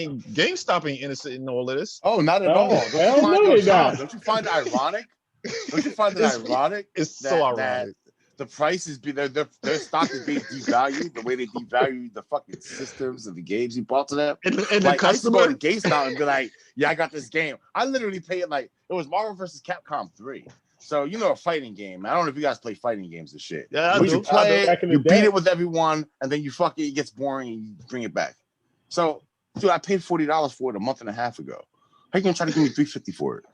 ain't innocent in all of this. Oh, not at all. Don't you find it ironic? Don't you find it ironic? It's so ironic. That the prices their stock is being devalued the way they devalue the fucking systems and the games you bought to them. And like, the customer I used to go to GameStop and be like, yeah, I got this game. I literally pay it like it was Marvel vs. Capcom 3. So you know a fighting game. I don't know if you guys play fighting games and shit. Yeah, I when do. You play it, you beat it with everyone, and then you it gets boring and you bring it back. So, dude, I paid $40 for it a month and a half ago. How you gonna try to give me $350 for it?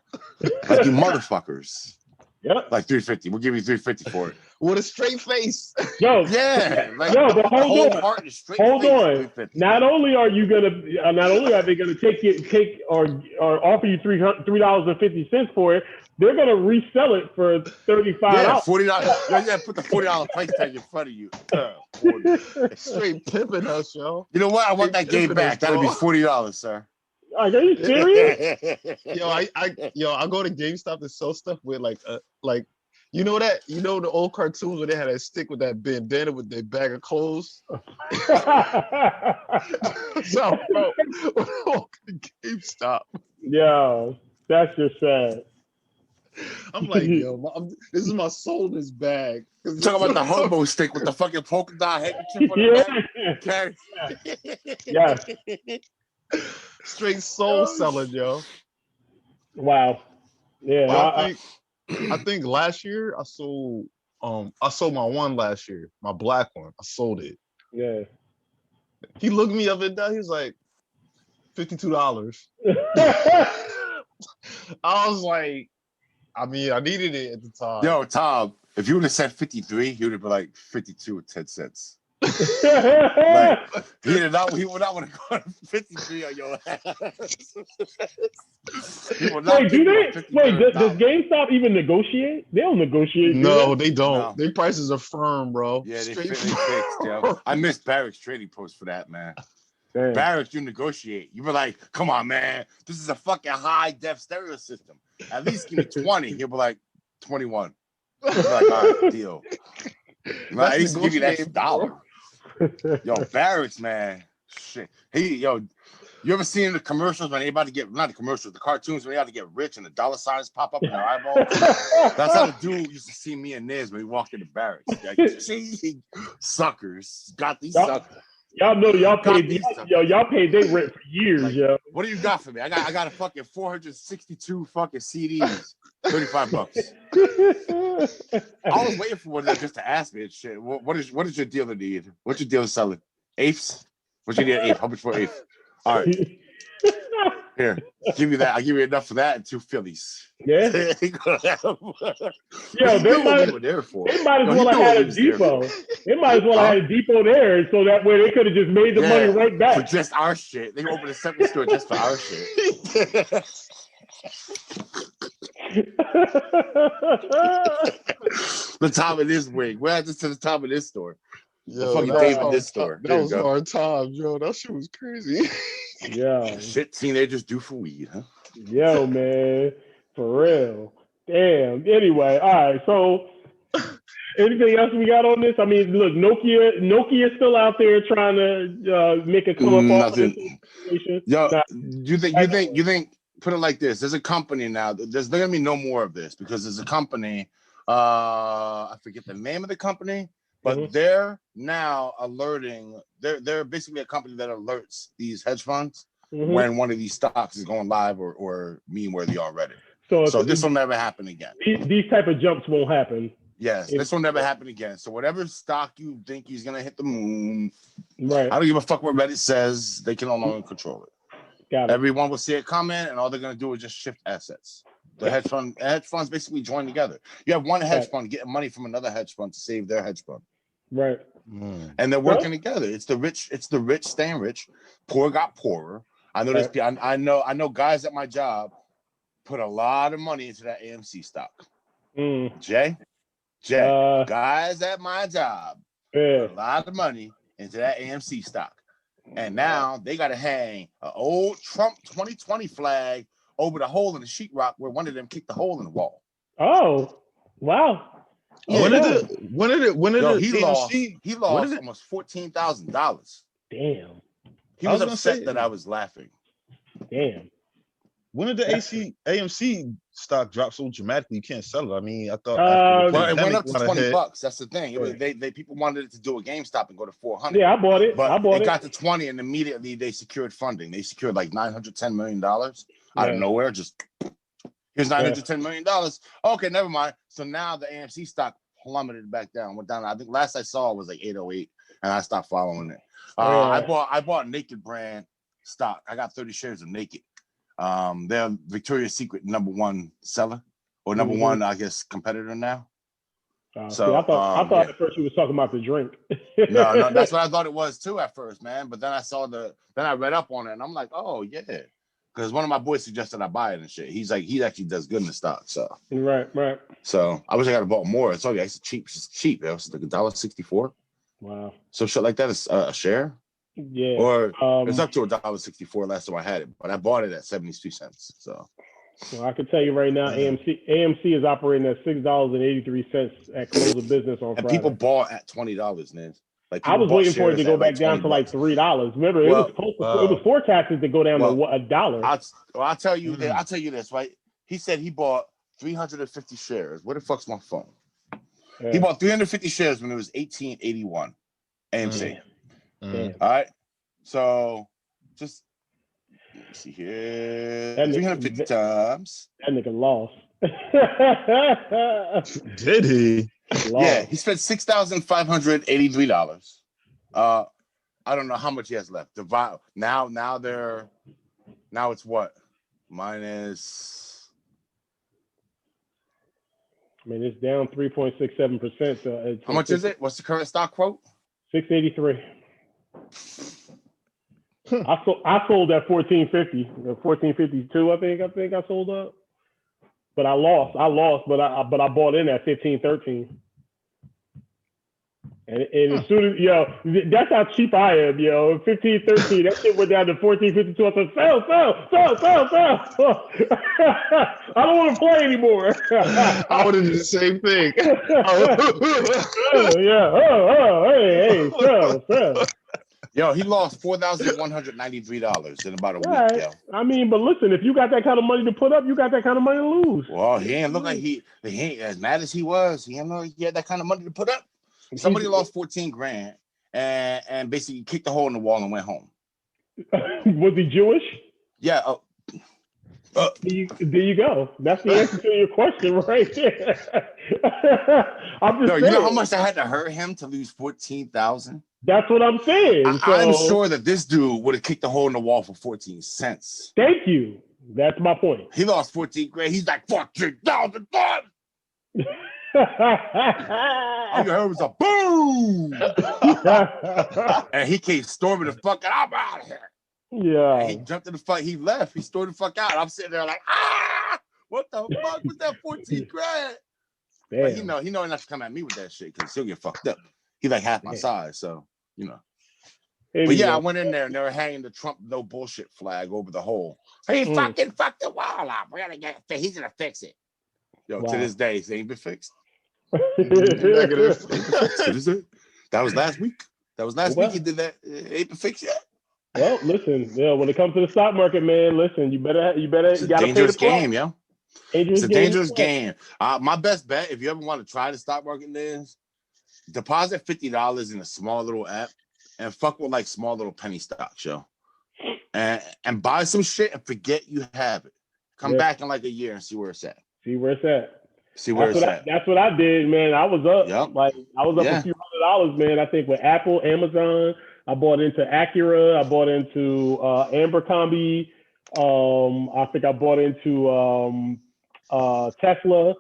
Like, you motherfuckers. Yep. Like $350. We'll give you $350 for it. With a straight face. Yeah. Like, but hold on. Not only are they gonna take or offer you $3.50 for it, they're gonna resell it for $35. Yeah, $40. Yeah, put the $40 price tag in front of you. Straight pimping us, yo. You know what? I want that game back. That'll be $40, sir. Are you serious? I go to GameStop to sell stuff with like you know the old cartoons where they had that stick with that bandana with their bag of clothes. So, bro, GameStop. Yo, that's just sad. I'm like, this is my soul in this bag. Talk about the hobo stick with the fucking polka dot handkerchief on the back. Yes. Straight soul selling, yo. Wow. Yeah. Well, I think last year I sold my one last year, my black one. I sold it. Yeah. He looked me up and down. He was like, $52. I was like, I mean, I needed it at the time. Yo, Tom, if you would have said 53, he would have been like 52 with 10 cents. Like, he would not want to go to 53 on your ass. Does GameStop even negotiate? They don't negotiate. No, they don't. No. Their prices are firm, bro. Yeah, they fixed, yo. I missed Barrick's trading post for that, man. Damn. Barrick, you negotiate. You were like, come on, man. This is a fucking high-def stereo system. At least give me 20. He'll be like, 21. He'll be like, all right, deal. At least give you that $1. Yo, Barrett's, man. Shit. You ever seen the commercials when they about to get, not the commercials, the cartoons when they about to get rich and the dollar signs pop up in their eyeballs? That's how the dude used to see me and Niz when he walked into Barrett's. Like, see, suckers. Got these suckers. Y'all know y'all paid their rent for years, like, yo. What do you got for me? I got a fucking 462 fucking CDs, $35. I was waiting for one of them just to ask me and shit. What is your dealer need? What's your dealer selling? Eighths? What's your dealer eighth? How much for eighth? All right. Here, give you that. I'll give you enough for that and 2 Phillies. Yeah. Yo, they might as well have had a depot. They might as well have had a depot there, so that way they could have just made the money right back. For just our shit. They opened a separate store just for our shit. The top of this wing. We're at to the top of this store. Yo, the fucking David this store. That was hard times, yo. That shit was crazy. Yeah. Shit teenagers do for weed, huh? Yo, man. For real. Damn. Anyway, all right. So anything else we got on this? I mean, look, Nokia is still out there trying to make a come up off this situation. Yo, you think put it like this. There's a company now. There's gonna be no more of this because there's a company, I forget the name of the company. But they're now alerting. They're basically a company that alerts these hedge funds when one of these stocks is going live or mean where they are already. So this will never happen again. These type of jumps won't happen. Yes, this will never happen again. So whatever stock you think he's gonna hit the moon, right? I don't give a fuck what Reddit says. They can no longer control it. Got it. Everyone will see it coming, and all they're gonna do is just shift assets. The hedge funds basically join together. You have one hedge fund getting money from another hedge fund to save their hedge fund. Right. And they're working together. It's the rich staying rich. Poor got poorer. I know this. I know guys at my job put a lot of money into that AMC stock. Jay, guys at my job put a lot of money into that AMC stock. And now they got to hang an old Trump 2020 flag over the hole in the sheetrock where one of them kicked the hole in the wall. Oh, wow. Yeah. When did he lost almost $14,000. Damn. He was upset that I was laughing. Damn. When did the AMC stock drop so dramatically you can't sell it? I mean, I thought it went up to $20. That's the thing. It was, they people wanted it to do a GameStop and go to 400. Yeah, I bought it. But it got to 20 and immediately they secured funding. They secured like $910 million out of nowhere. Just here's $910 million. Okay, never mind. So now the AMC stock plummeted back down, went down. I think last I saw it was like 808, and I stopped following it. I bought Naked brand stock. I got 30 shares of Naked. They're Victoria's Secret #1 seller or #1, I guess, competitor now. So I thought at first you was talking about the drink. no, that's what I thought it was too at first, man. But then I read up on it, and I'm like, oh yeah, because one of my boys suggested I buy it and shit. He's like, he actually does good in the stock, so right. So I wish I could have bought more. It's it's cheap. It was like $1.64. Wow. So shit like that is a share. Yeah. Or it's up to $1.64 last time I had it, but I bought it at 72 cents. So well, I can tell you right now, AMC is operating at $6.83 at close of business on Friday. And people bought at $20, man. Like I was waiting for it to go back down to like $3. Remember, it was forecasted to go down to $1. I'll tell you this, right? He said he bought 350 shares. Where the fuck's my phone? Yeah. He bought 350 shares when it was $18.81 AMC. All right. So just let me see here. 350 times. That nigga lost. Did he? Yeah, he spent $6,583. I don't know how much he has left. Now it's what? Minus. I mean, it's down 3.67%. So how much is it? What's the current stock quote? 683. I sold at 1450, 1452. I think I sold up, but I lost. But I bought in at 1513. And as soon as that's how cheap I am, 1513. That shit went down to 1452. I said, sell. I don't want to play anymore. I would have done the same thing. Hey, sell. Yo, he lost $4,193 in about a week. Right. Yo. I mean, but listen, if you got that kind of money to put up, you got that kind of money to lose. Well, he ain't look like he ain't as mad as he was. He ain't know he had that kind of money to put up. Somebody lost $14,000 and basically kicked a hole in the wall and went home. Was he Jewish? Yeah. There you go. That's the answer to your question, right there. I'm just saying. You know how much I had to hurt him to lose $14,000? That's what I'm saying. I'm sure that this dude would have kicked a hole in the wall for 14 cents. Thank you. That's my point. He lost $14,000. He's like $14,000. All you heard was a boom, and he came storming the fuck out. I'm out of here. Yeah. And he jumped in the fuck. He left. He stormed the fuck out. I'm sitting there like, what the fuck was that $14,000? But he know not to come at me with that shit because he'll get fucked up. He like half my size, so But yeah, I went in there and they were hanging the Trump no bullshit flag over the hole. He fucking fucked the wall up. We're gonna get it. He's gonna fix it. To this day, it ain't been fixed. That was last week. He did that. It ain't been fixed yet. Well, listen, when it comes to the stock market, man, listen, you better. It's a dangerous game, yo. It's a dangerous game. game. My best bet, if you ever want to try the stock market, is deposit $50 in a small little app and fuck with like small little penny stocks, yo. and buy some shit and forget you have it. Come back in like a year and see where it's at. See where it's at. See where it's at. That's what I did, man. I was up. Yep. Like I was up a few $100s, man. I think with Apple, Amazon. I bought into Acura. I bought into Abercrombie. I think I bought into Tesla.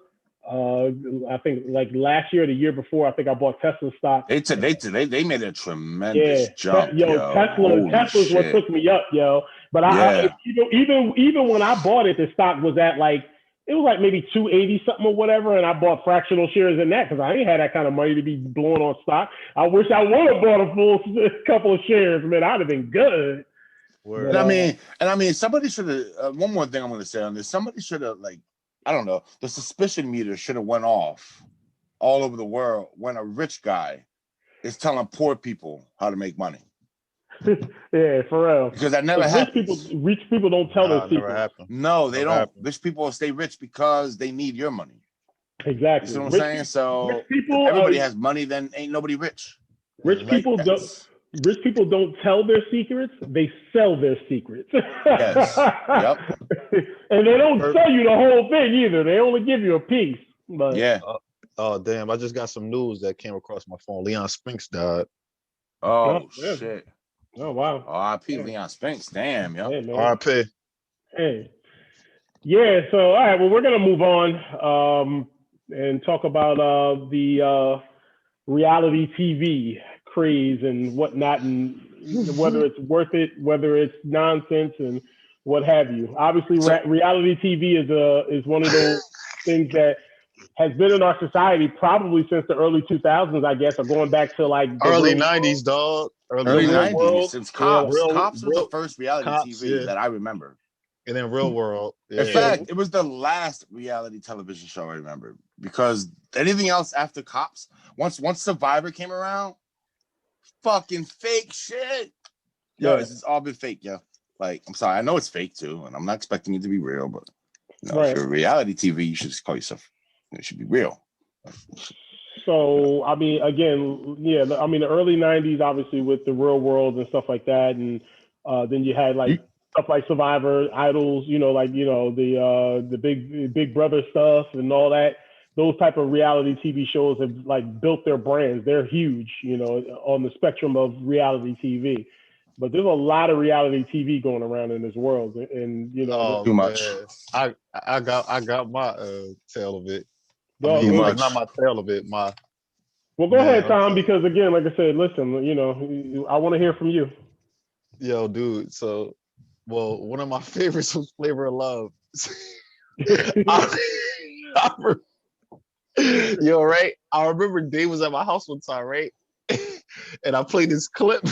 I think like last year or the year before, I think I bought Tesla stock. They made a tremendous jump. Tesla's what took me up, yo. But even when I bought it, the stock was at like, it was like maybe 280 something or whatever, and I bought fractional shares in that because I ain't had that kind of money to be blowing on stock. I wish I would have bought a full couple of shares, man. I'd have been good. And I mean, somebody should have. One more thing I'm going to say on this: somebody should have, like, I don't know, the suspicion meter should have went off all over the world when a rich guy is telling poor people how to make money. Yeah, for real. Because that never happens. Rich people don't tell their secrets. No, they don't. Rich people stay rich because they need your money. Exactly. You see what I'm saying? So if everybody has money, then ain't nobody rich. Rich people don't tell their secrets, they sell their secrets. Yes. Yep. And they don't sell you the whole thing either. They only give you a piece. But yeah. Oh damn, I just got some news that came across my phone. Leon Spinks died. Oh shit. Oh wow. R.I.P. Leon Spinks. Damn, yo. Hey, R.I.P. Hey. Yeah, so all right, well, we're gonna move on and talk about the reality TV craze and whatnot, and whether it's worth it, whether it's nonsense, and what have you. Obviously, reality TV is one of those things that has been in our society probably since the early 2000s, I guess, or going back to like the early 90s, dog. Early 90s, since Cops. Cops was the first reality Cops, TV that I remember. And then Real World. Yeah. In fact, it was the last reality television show I remember, because anything else after Cops, once Survivor came around, fucking fake shit. Yo, it's all been fake, yo. Like, I'm sorry, I know it's fake too, and I'm not expecting it to be real, but if you're reality TV, you should just call yourself, it should be real. So, I mean, again, the early 90s, obviously, with the Real World and stuff like that, and then you had like stuff like Survivor, Idols, the Big Brother stuff and all that. Those type of reality TV shows have like built their brands. They're huge, on the spectrum of reality TV. But there's a lot of reality TV going around in this world, and too much. I got my tail of it. Not my tail of it. Well, go ahead, Tom, because again, like I said, listen, I want to hear from you. Yo, dude. So, one of my favorites was Flavor of Love. Yo, right? I remember Dave was at my house one time, right? And I played this clip.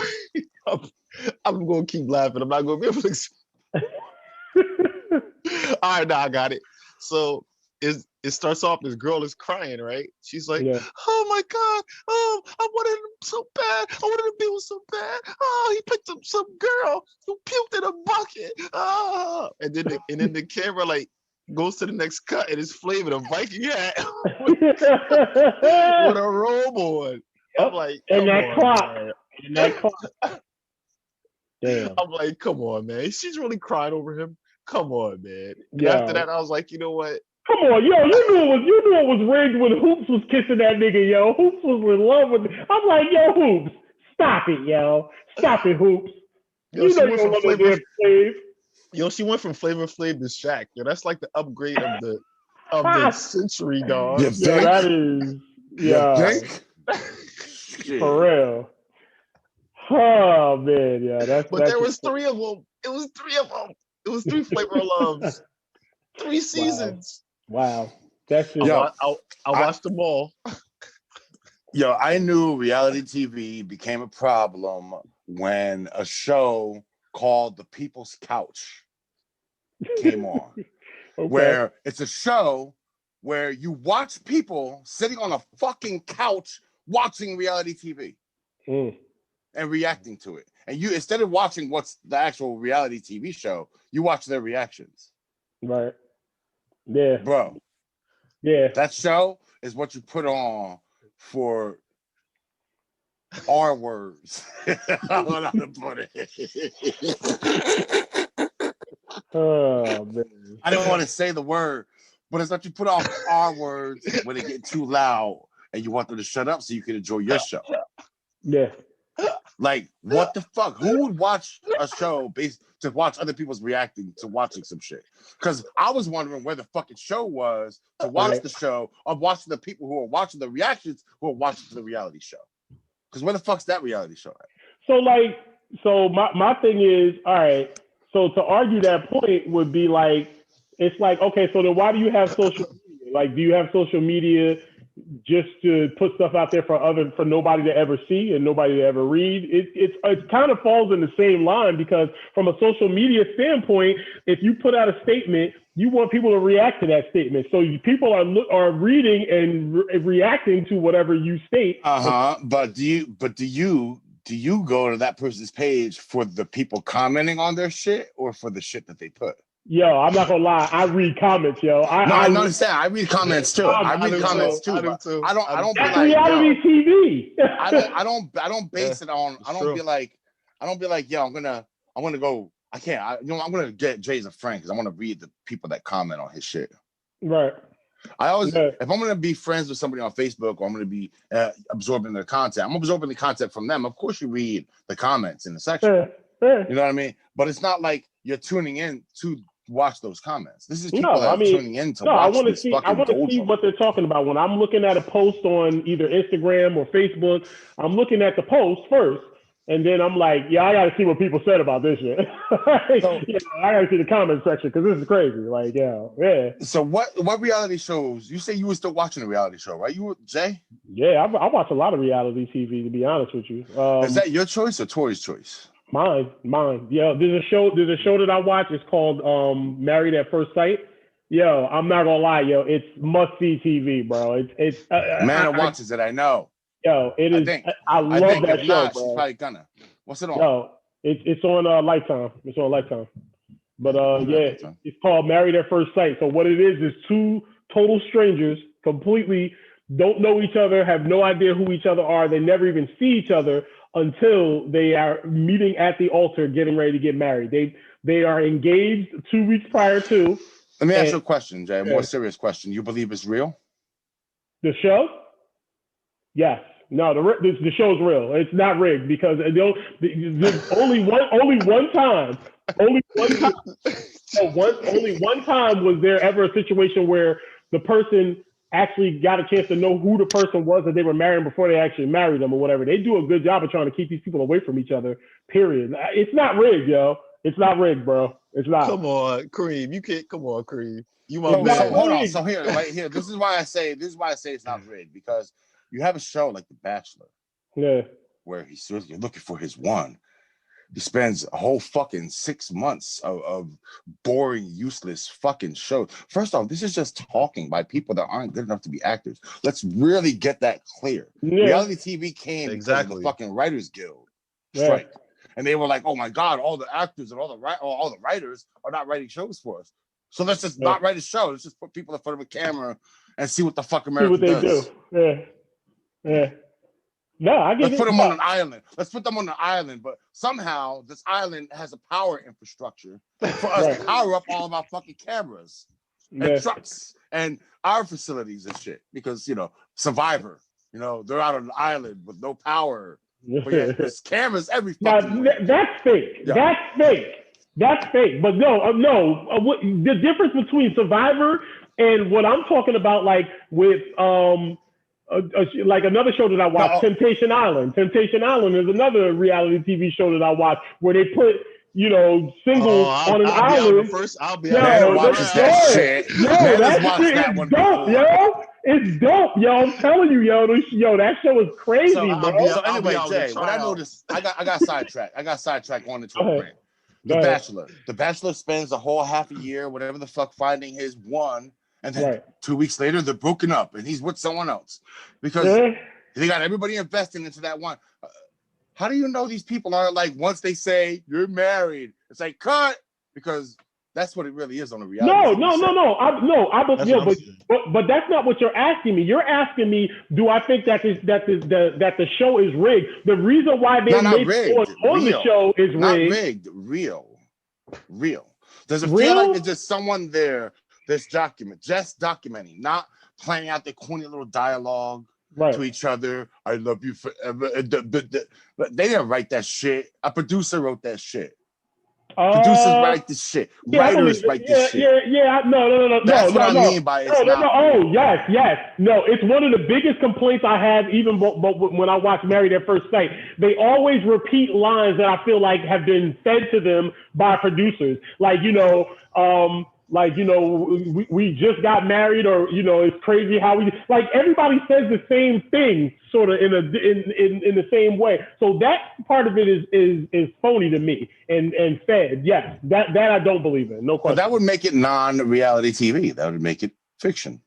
I'm going to keep laughing. I'm not going to be able to. All right, now I got it. So it starts off, this girl is crying, right? She's like, oh my God, I wanted him so bad. I wanted to be with so bad. Oh, he picked up some girl who puked in a bucket. Oh. And then the camera like goes to the next cut, and it's Flavor, the Viking hat with a robe on. I'm like, and that clock. Damn. I'm like, come on, man. She's really crying over him. Come on, man. And after that, I was like, you know what? Come on, yo, you knew it was rigged when Hoops was kissing that nigga, yo. Hoops was in love with him. I'm like, yo, Hoops, stop it, yo. Stop it, Hoops. Yo, you know you don't want to get Flav. Yo, she went from Flavor Flav to Shaq. Yo, that's like the upgrade of the century, dog. You think? That is, for real. Oh man, that's. But there was 3 of them. It was 3 of them. It was 3 Flavor of Loves, 3 seasons. Wow. That's just. I watched them all. Yo, I knew reality TV became a problem when a show called The People's Couch came on. Where it's a show where you watch people sitting on a fucking couch watching reality TV and reacting to it. And you, instead of watching what's the actual reality TV show, you watch their reactions. Right. Yeah. Bro. Yeah. That show is what you put on for R words. I don't know how to put it. Oh man. I didn't want to say the word, but it's like you put off R words when they get too loud and you want them to shut up so you can enjoy your show. Yeah. Like, what the fuck? Who would watch a show based to watch other people's reacting to watching some shit? Because I was wondering where the fucking show was to watch the show or watching the people who are watching the reactions who are watching the reality show. Because where the fuck's that reality show at? So my thing is, all right, so to argue that point would be like, it's like, okay, so then why do you have social media? Like, do you have social media just to put stuff out there for nobody to ever see and nobody to ever read? It kind of falls in the same line, because from a social media standpoint, if you put out a statement, you want people to react to that statement. So people are reading and reacting to whatever you state. But do you go to that person's page for the people commenting on their shit or for the shit that they put? Yo, I'm not gonna lie. I read comments, yo. I understand. I read comments too. I read comments too. I don't be that's like, reality TV. I don't base it on. I don't be like, yo, I'm gonna go. I can't. I'm gonna get Jay as a friend because I want to read the people that comment on his shit. Right. I always, if I'm gonna be friends with somebody on Facebook or I'm gonna be absorbing their content, I'm absorbing the content from them. Of course, you read the comments in the section. You know what I mean? But it's not like you're tuning in to watch those comments. This is people tuning in to watch this fucking I want to see what they're talking about. When I'm looking at a post on either Instagram or Facebook, I'm looking at the post first, and then I'm like, yeah, I got to see what people said about this shit. I got to see the comment section because this is crazy. Like, yeah. So what reality shows? You say you were still watching a reality show, right? You were, Jay? Yeah, I watch a lot of reality TV, to be honest with you. Is that your choice or Tori's choice? Mine. Yeah, there's a show that I watch. It's called Married at First Sight. Yo, I'm not gonna lie, yo, it's must-see TV, bro. It's man watches it. I know. Yo, it is. I love that show, not, bro. She's probably gonna. What's it on? Yo, it's on Lifetime. It's on Lifetime. But it's called Married at First Sight. So what it is two total strangers, completely don't know each other, have no idea who each other are. They never even see each other until they are meeting at the altar, getting ready to get married. They are engaged 2 weeks prior to. Let me ask you a question, Jay. A more serious question. You believe it's real? The show? Yes. No, the show's real. It's not rigged because there's only one time. Only one time was there ever a situation where the person actually got a chance to know who the person was that they were marrying before they actually married them or whatever. They do a good job of trying to keep these people away from each other, period. It's not rigged, yo. It's not rigged, bro. It's not. Come on, Kareem. You can't. Come on, Kareem. You my man. So, hold on. So here, right here. This is why I say it's not rigged, because you have a show like The Bachelor. Yeah. Where he's looking for his one. He spends a whole fucking 6 months of boring, useless fucking shows. First off, this is just talking by people that aren't good enough to be actors. Let's really get that clear. Yeah. Reality TV came because of the fucking Writers Guild strike. Yeah. And they were like, oh my God, all the actors and all the writers are not writing shows for us. So let's just not write a show. Let's just put people in front of a camera and see what the fuck America does. Yeah. No, I get Let's put them on an island. Let's put them on an island, but somehow this island has a power infrastructure for us to power up all of our fucking cameras and trucks and our facilities and shit. Because, Survivor, they're out on an island with no power. But there's cameras every fucking way. That's fake. Yeah. That's fake. But the difference between Survivor and what I'm talking about, like with like another show that I watch, Temptation Island. Temptation Island is another reality TV show that I watch where they put, singles on an island. I'll be that shit. That shit is dope, yo. It's dope, yo. I'm telling you, yo. That show is crazy, bro. So anyway, Jay, what I noticed, I got sidetracked. I got sidetracked going into a rant. The Bachelor. The Bachelor spends a whole half a year, whatever the fuck, finding his one. And then 2 weeks later, they're broken up and he's with someone else because they got everybody investing into that one. How do you know these people aren't like, once they say you're married, it's like cut, because that's what it really is on a reality. No. But that's not what you're asking me. You're asking me, do I think that the show is rigged? The reason why they make on the show is rigged. Not rigged, real. Does it Real? feel like there's just someone there that's documenting, not playing out the corny little dialogue to each other? I love you forever. But they didn't write that shit. A producer wrote that shit. Producers write this shit. Writers write this shit. No. That's what I mean by it's not. Oh, yes. No, it's one of the biggest complaints I have, even when I watch Married at First Sight. They always repeat lines that I feel like have been fed to them by producers. We just got married, or it's crazy how everybody says the same thing sort of in the same way. So that part of it is phony to me and fed. Yes, that I don't believe in. No question. But that would make it non-reality TV. That would make it fiction.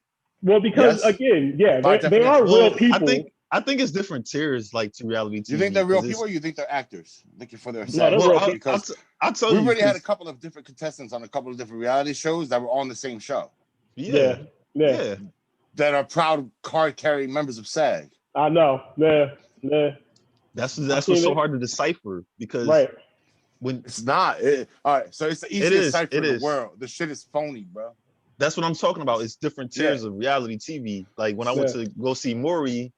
Well, because again, they are real people. I think it's different tiers, like, to reality TV. You think they're real people, or you think they're actors looking for their because I'll tell you, we already had a couple of different contestants on a couple of different reality shows that were on the same show. Yeah. That are proud card-carrying members of SAG. I know. Yeah. That's what's so hard to decipher, because when it's not. All right, so it's the easiest cipher in the world. The shit is phony, bro. That's what I'm talking about. It's different tiers of reality TV. Like, when I went to go see Maury,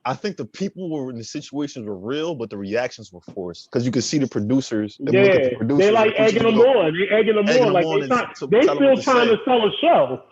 I think the people were in the situations were real, but the reactions were forced, because you could see the producers. They egging them on. They egging them on. Like, they still trying to sell a show.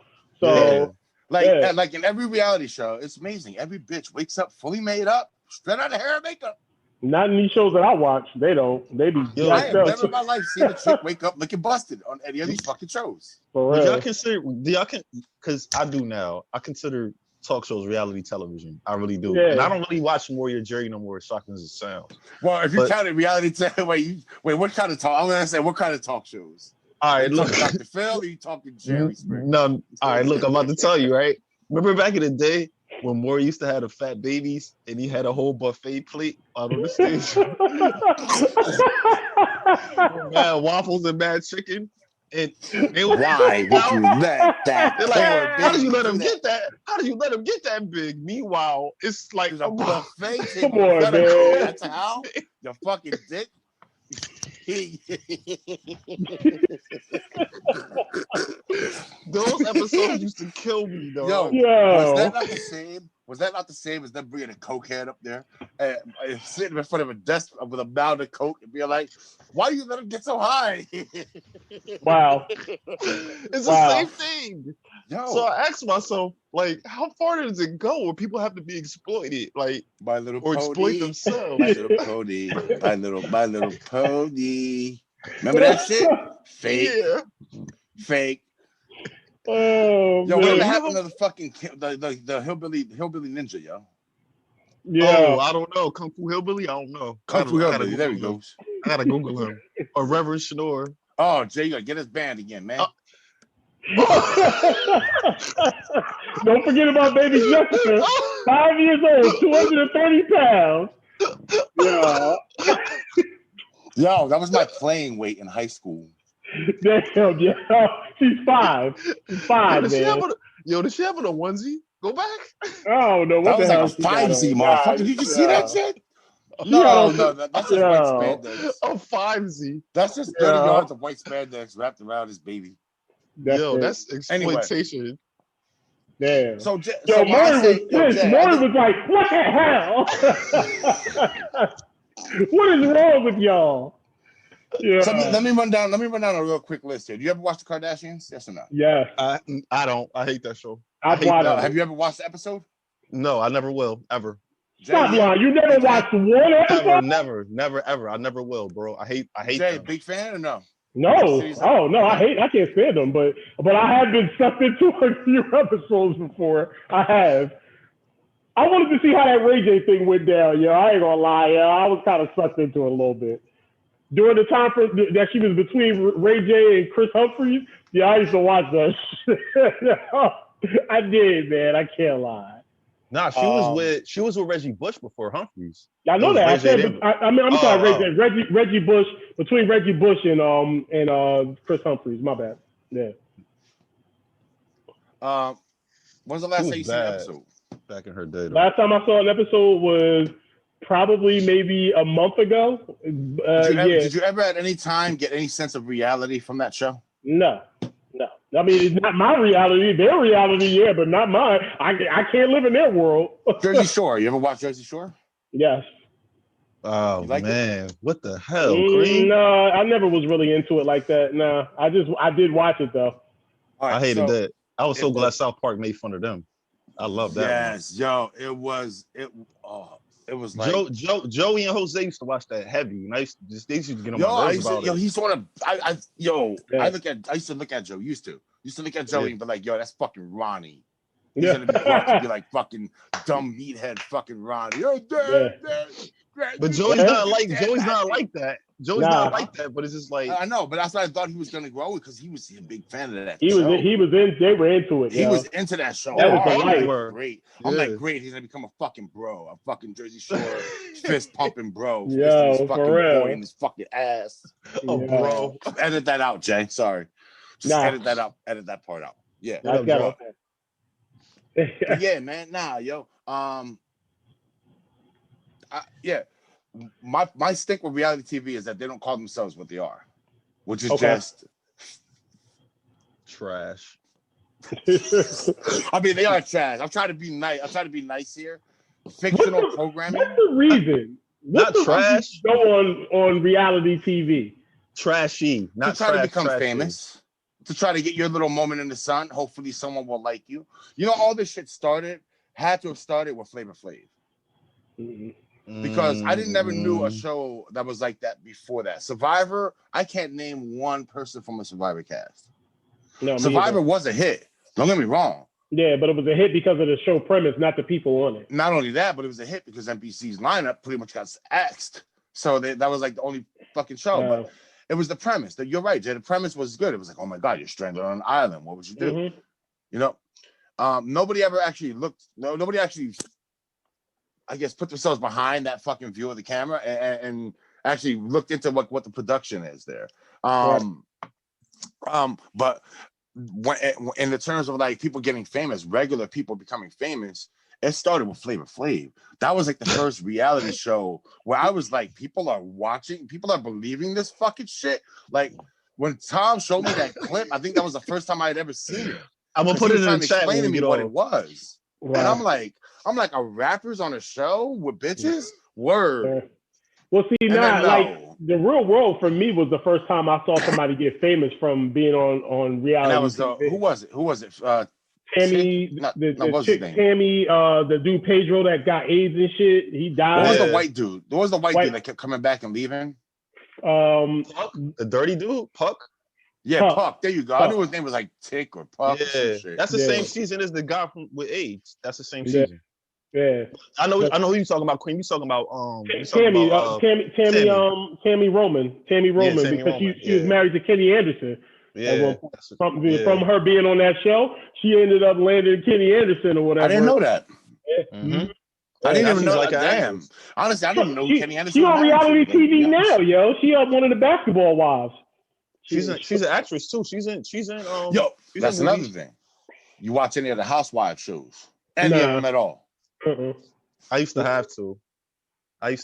So like in every reality show, it's amazing. Every bitch wakes up fully made up, straight out of hair and makeup. Not in these shows that I watch. They don't. They be. I have never in my life seen a chick wake up looking busted on any of these fucking shows. Do y'all consider? Because I do now. I consider talk shows reality television. I really do. And I don't really watch Warrior Jerry no more, as shocking as it sounds. Well, if you counted reality wait, what kind of talk? I'm gonna say, what kind of talk shows? All right, look, Dr. Phil, or you talking Jerry Springer? No, all right, look, I'm about to tell you, right? Remember back in the day when Maury used to have the fat babies and he had a whole buffet plate out on the stage? Mad waffles and mad chicken. And they were, why would you let that? They're like, how did you let him get that? How did you let him get that big? Meanwhile, it's like a buffet. Come on, man. That's how your fucking dick. Those episodes used to kill me, though. Was that not the same? Was that not the same as them bringing a cokehead up there and sitting in front of a desk with a mound of coke and being like, "Why do you let him get so high?" Wow, it's the same thing. So I asked myself, like, how far does it go where people have to be exploited, like, my little or pony. exploit themselves? My little pony, my little pony. Remember that shit? Fake. Oh, whatever happened to the fucking the hillbilly ninja, yo? Oh, I don't know. Kung Fu Hillbilly? I don't know. Kung Fu Hillbilly, there he goes. I gotta Google him. Or Reverend Shador. Oh, Jay, you gotta get his band again, man. Don't forget about baby Jessica. 5 years old, 230 pounds. Yo, that was my playing weight in high school. Damn, she's 5. She's 5, does she have a onesie? Go back. Oh no, what that was like a 5Z, motherfucker. Did you see that shit? No, that's just white spandex. A 5Z. That's just 30 yards of white spandex wrapped around his baby. That's exploitation. Damn. So Maury was like, "What the hell? What is wrong with y'all?" Yeah. So let me run down a real quick list here. Do you ever watch the Kardashians? Yes or no? Yes. I don't. I hate that show. Have you ever watched the episode? No, I never will, ever. Stop lying. You never watched one episode? Never, ever. I never will, bro. I hate Jay, them. big fan or no? No. Oh no, I can't stand them, but I have been sucked into a few episodes before. I have. I wanted to see how that Ray J thing went down, yo. I ain't gonna lie, yo. I was kind of sucked into it a little bit. During the time that she was between Ray J and Chris Humphries, I used to watch that shit. I did, man. I can't lie. Nah, she was with Reggie Bush before Humphries. I know that. I'm sorry, Reggie Bush, between Reggie Bush and Chris Humphries. My bad. Yeah. When's the last time you seen an episode? Back in her day. Though. Last time I saw an episode was probably maybe a month ago. Did you ever at any time get any sense of reality from that show? No. I mean, it's not my reality. Their reality, yeah, but not mine. I can't live in their world. Jersey Shore. You ever watch Jersey Shore? Yes. Oh like man, what the hell, Cream? No, I never was really into it like that. No, I did watch it though. Right, I hated that. I was so glad South Park made fun of them. I love that. Yes, yo, it was like Joey and Jose used to watch that heavy, and they used to get on my nerves about it. He's one of I used to look at Joe. Used to look at Joey and be like, yo, that's fucking Ronnie. He's gonna be brought to be like fucking dumb meathead fucking Ronnie. But Joey's not like that. Joey's not like that, but it's just like I know, but that's what I thought he was gonna grow with because he was a big fan of that. They were into it. He was into that show. That was the life. Great. I'm like, great. He's gonna become a fucking bro, a fucking Jersey Shore fist pumping bro. Yo, for real. Boy in his fucking ass. Oh, bro. Edit that out, Jay. Sorry. Just edit that out. Edit that part out. Yeah. Yeah, man. Nah, yo. Yeah. My stink with reality TV is that they don't call themselves what they are, which is just trash. I mean, they are trash. I'm trying to be nice. I'm trying to be nice here. Fictional programming. What's the reason? Not trash. Go on reality TV. Trashy. Not to try to become trashy. famous. To try to get your little moment in the sun. Hopefully, someone will like you. You know, all this shit had to have started with Flavor Flav. Mm-hmm. Because I never knew a show that was like that before that. Survivor, I can't name one person from a Survivor cast. No, Survivor was a hit. Don't get me wrong. Yeah, but it was a hit because of the show premise, not the people on it. Not only that, but it was a hit because NBC's lineup pretty much got axed. So that was like the only fucking show. But it was the premise. You're right, Jay. The premise was good. It was like, oh my God, you're stranded on an island. What would you do? Mm-hmm. You know, nobody ever actually nobody actually, I guess, put themselves behind that fucking view of the camera and actually looked into what the production is there. But when in the terms of like people getting famous, regular people becoming famous, it started with Flavor Flav. That was like the first reality show where I was like, people are watching, people are believing this fucking shit. Like when Tom showed me that clip, I think that was the first time I had ever seen it. I'm gonna put it in the chat. Explain to me what it was. Wow. And I'm like, a rapper's on a show with bitches? Word. Well, see, like the real world for me was the first time I saw somebody get famous from being on reality. And that was who was it? Tammy, the dude Pedro that got AIDS and shit. He died. What was the white dude? What was the white dude that kept coming back and leaving? Puck? The dirty dude, Puck. Yeah, Puck. There you go. I knew his name was like Tick or Puck. Yeah, or some shit. That's the same season as the guy with AIDS. That's the same season. Yeah, I know who you're talking about, Queen. You're talking about Tammy Roman. Tammy Roman, Tammy because Roman, she was married to Kenny Anderson. Yeah. From her being on that show, she ended up landing Kenny Anderson or whatever. I didn't know that. Yeah. Mm-hmm. I didn't even know that. Honestly, I didn't know Kenny Anderson. She on reality TV now, yo. She one of the basketball wives. She's an actress too. She's in that's another thing. You watch any of the Housewives shows? Any of them at all? I used to have to. Who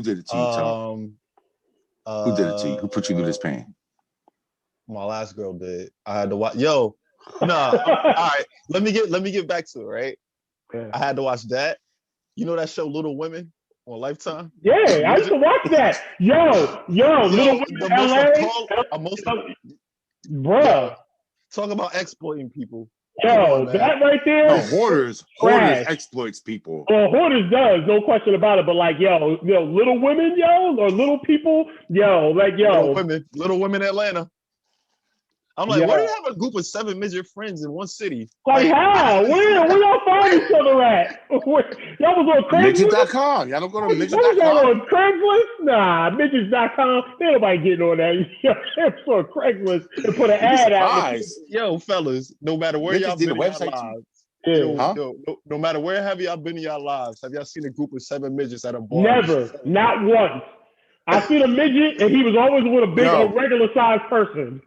did it to you, Tom? Who did it to you? Who put you through this pain? My last girl did. I had to watch. All right. Let me get back to it. Right. Yeah. I had to watch that. You know that show, Little Women, on Lifetime? Yeah, I used to watch that. Yo, Little Women, bro. Talk about exploiting people. Yo, that right there. No, Hoarders exploits people. Well, Hoarders does, no question about it. But like, yo, Little Women, or Little People, Little Women Atlanta. I'm like, why do you have a group of 7 midget friends in one city? Like how? Where y'all find each other at? Y'all was on Craigslist? Midget.com. Y'all don't go to midget.com. What was y'all on Craigslist? Nah, midgets.com. Ain't nobody getting on that. It's on Craigslist and put an ad out. Yo, fellas, no matter where y'all been in your lives. No matter where have y'all been in your lives, have y'all seen a group of 7 midgets at a bar? Never. Not once. I seen a midget and he was always with a regular sized person.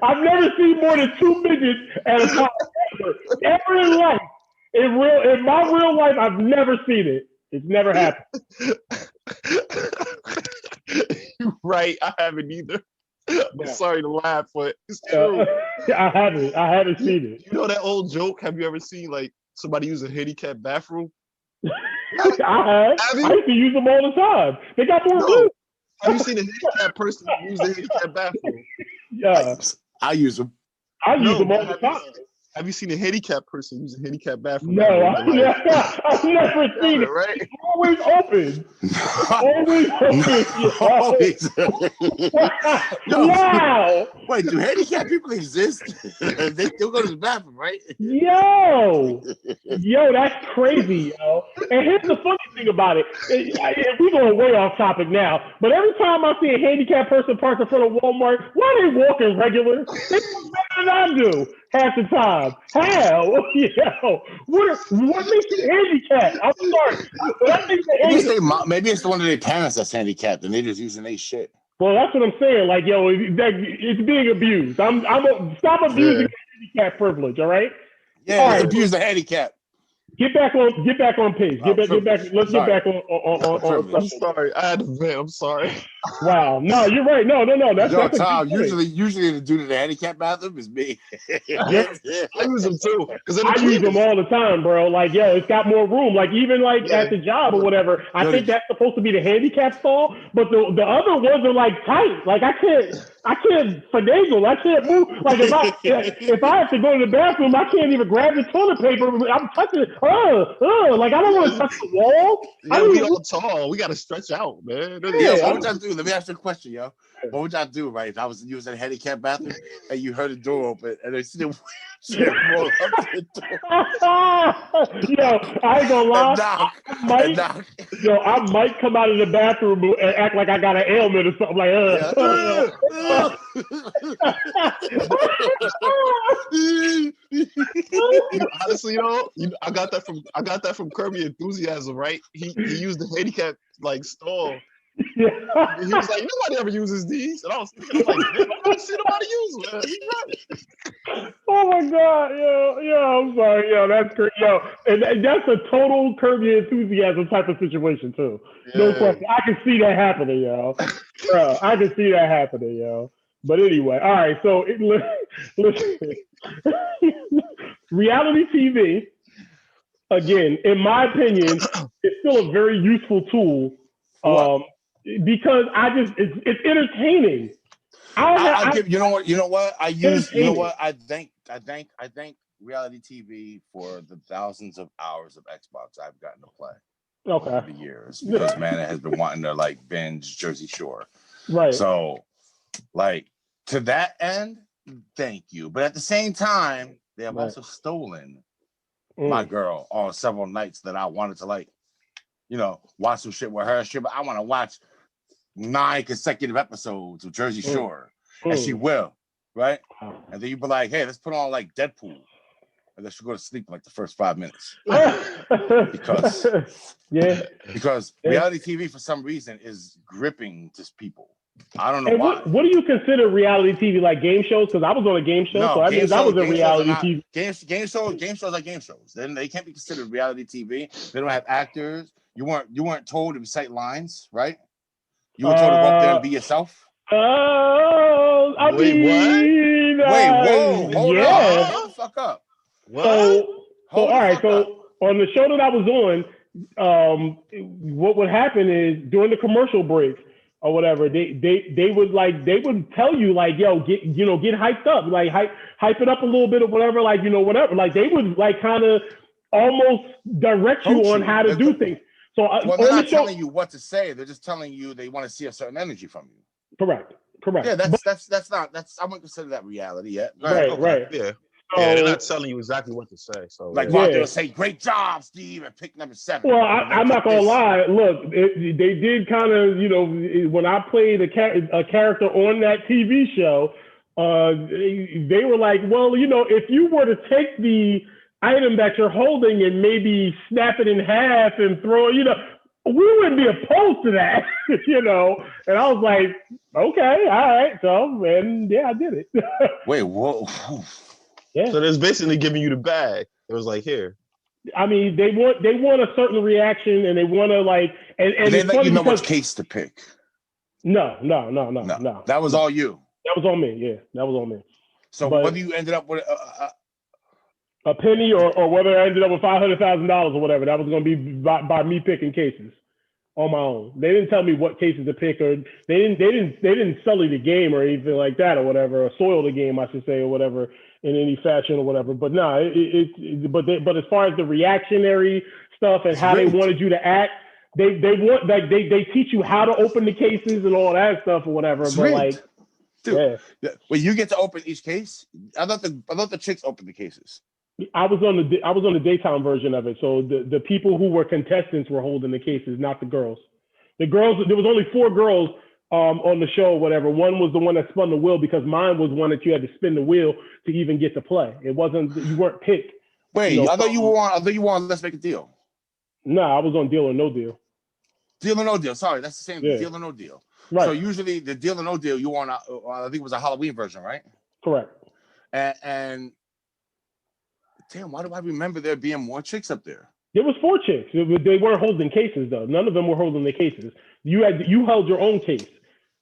I've never seen more than 2 midgets at a time ever in life. In my real life, I've never seen it. It's never happened. You're right. I haven't either. I'm sorry to laugh, but it's true. I haven't seen it. You know that old joke? Have you ever seen like somebody use a handicapped bathroom? I used to use them all the time. They got more food. Have you seen a handicapped person use the handicapped bathroom? Yeah. I use them. I use them all the time. Have you seen a handicapped person use a handicapped bathroom? No, I've never seen it. Right? It's always open. Always open. Wow. Wait, do handicapped people exist? They still go to the bathroom, right? Yo, that's crazy, yo. And here's the funny thing about it. We're going way off topic now, but every time I see a handicapped person parked in front of Walmart, why are they walking regular? They do better than I do half the time. How? Yo, what makes you handicapped? I'm sorry. Maybe it's one of their parents that's handicapped and they're just using their shit. Well, that's what I'm saying. Like, yo, it's being abused. Stop abusing handicap privilege. All right. Yeah, all right. Abuse the handicap. Get back on pace. Get back. Let's get back on. I'm sorry. I had to vent. I'm sorry. Wow. No, you're right. No. That's Tom. Usually the dude in the handicap bathroom is me. I use them too. I use them all the time, bro. Like, yo, it's got more room. Like, even at the job or whatever. I think that's supposed to be the handicap stall, but the other ones are like tight. Like, I can't finagle. I can't move. Like, if I have to go to the bathroom, I can't even grab the toilet paper. I'm touching it. Like, I don't want to touch the wall. Yeah, we all tall. We got to stretch out, man. What would y'all do? Let me ask you a question, yo. What would y'all do, right? If you was in a handicap bathroom and you heard the door open and they see the wheelchair roll up to the door. Yo, I ain't gonna lie. I might come out of the bathroom and act like I got an ailment or something like Honestly, I got that from Curb Your Enthusiasm, right? He used the handicap like stall. Yeah. He was like, nobody ever uses these. And I was thinking, I don't see nobody use them. Oh my God, yo, I'm sorry, yo, that's great, yo, and that's a total Curb Your Enthusiasm type of situation too. Yeah. No question, I can see that happening, yo. Bro, I can see that happening, yo. But anyway, all right, so listen, reality TV, again, in my opinion, is still a very useful tool. Because it's entertaining. You know what? I thank reality TV for the thousands of hours of Xbox I've gotten to play over the years because man, it has been wanting to like binge Jersey Shore. Right. So, like to that end, thank you. But at the same time, they have also stolen my girl on several nights that I wanted to watch some shit with her. But I want to watch 9 consecutive episodes of Jersey Shore, and she will, right? And then you be like, "Hey, let's put on like Deadpool," and then she'll go to sleep in like the first 5 minutes because reality TV for some reason is gripping to people. I don't know why. What do you consider reality TV? Like game shows? Because I was on a game show, so I mean that was a reality TV. Game shows are game shows. Then they can't be considered reality TV. They don't have actors. You weren't told to recite lines, right? You were told to go up there and be yourself. Oh, Wait, whoa, hold on, fuck up. What? So all right, so on the show that I was on, what would happen is during the commercial breaks or whatever, they would tell you like, yo, get hyped up, like hype it up a little bit or whatever, like whatever, like they would like kind of almost direct you on how to do things. So they're not telling you what to say. They're just telling you they want to see a certain energy from you. Correct. Yeah, that's not I wouldn't consider that reality yet. Right. Yeah. Yeah, they're not telling you exactly what to say. So like they'll say, "Great job, Steve," and pick number 7. Well, I'm not gonna lie. Look, they did kind of, when I played a character on that TV show, they were like, well, if you were to take the item that you're holding and maybe snap it in half and throw it, we wouldn't be opposed to that, And I was like, Okay, all right. So, and yeah, I did it. Wait, whoa. Yeah. So that's basically giving you the bag. It was like, here. I mean, they want a certain reaction, and they want to like, and they it's let funny you know because which case to pick. no. That was all you. That was on me. Yeah, that was on me. So But whether you ended up with a penny or whether I ended up with $500,000 or whatever, that was going to be by me picking cases on my own. They didn't tell me what cases to pick, or they didn't sully the game or anything like that or whatever, or soil the game, I should say, or whatever in any fashion or whatever. But no, but as far as the reactionary stuff and how they wanted you to act, they want like they teach you how to open the cases and all that stuff or whatever. But like, dude, yeah. Well, you get to open each case. I thought the chicks opened the cases. I was on the daytime version of it. So the people who were contestants were holding the cases, not the girls. The girls, there was only 4 girls on the show or whatever. One was the one that spun the wheel because mine was one that you had to spin the wheel to even get to play. It wasn't, you weren't picked. Wait, I thought you were on Let's Make a Deal. No, I was on Deal or No Deal. Deal or No Deal. Sorry, that's the same. Yeah. Deal or No Deal. Right. So usually the Deal or No Deal, you on, I think it was a Halloween version, right? Correct. And damn, why do I remember there being more chicks up there? There was 4 chicks. They weren't holding cases though. None of them were holding the cases. You held your own case.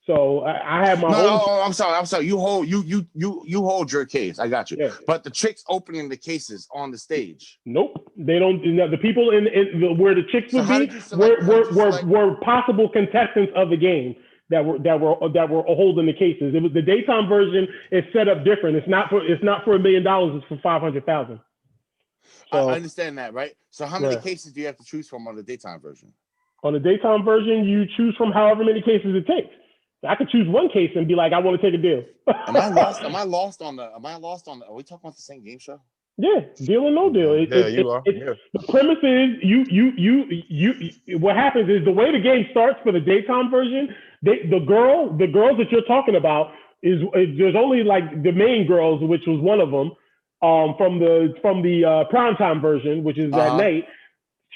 So I had my own. No, I'm sorry. You hold your case. I got you. Yeah. But the chicks opening the cases on the stage. Nope, they don't. The people in where the chicks would be were possible contestants of the game that were holding the cases. It was the daytime version is set up different. It's not for $1 million. It's for 500,000. So, I understand that, right? So how many cases do you have to choose from on the daytime version? On the daytime version, you choose from however many cases it takes. I could choose one case and be like, I want to take a deal. Am I lost on the? Are we talking about the same game show? Yeah, Deal or No Deal. You are. The premise is you. What happens is the way the game starts for the daytime version. The girls that you're talking about is there's only like the main girls, which was one of them, from the primetime version, which is at night.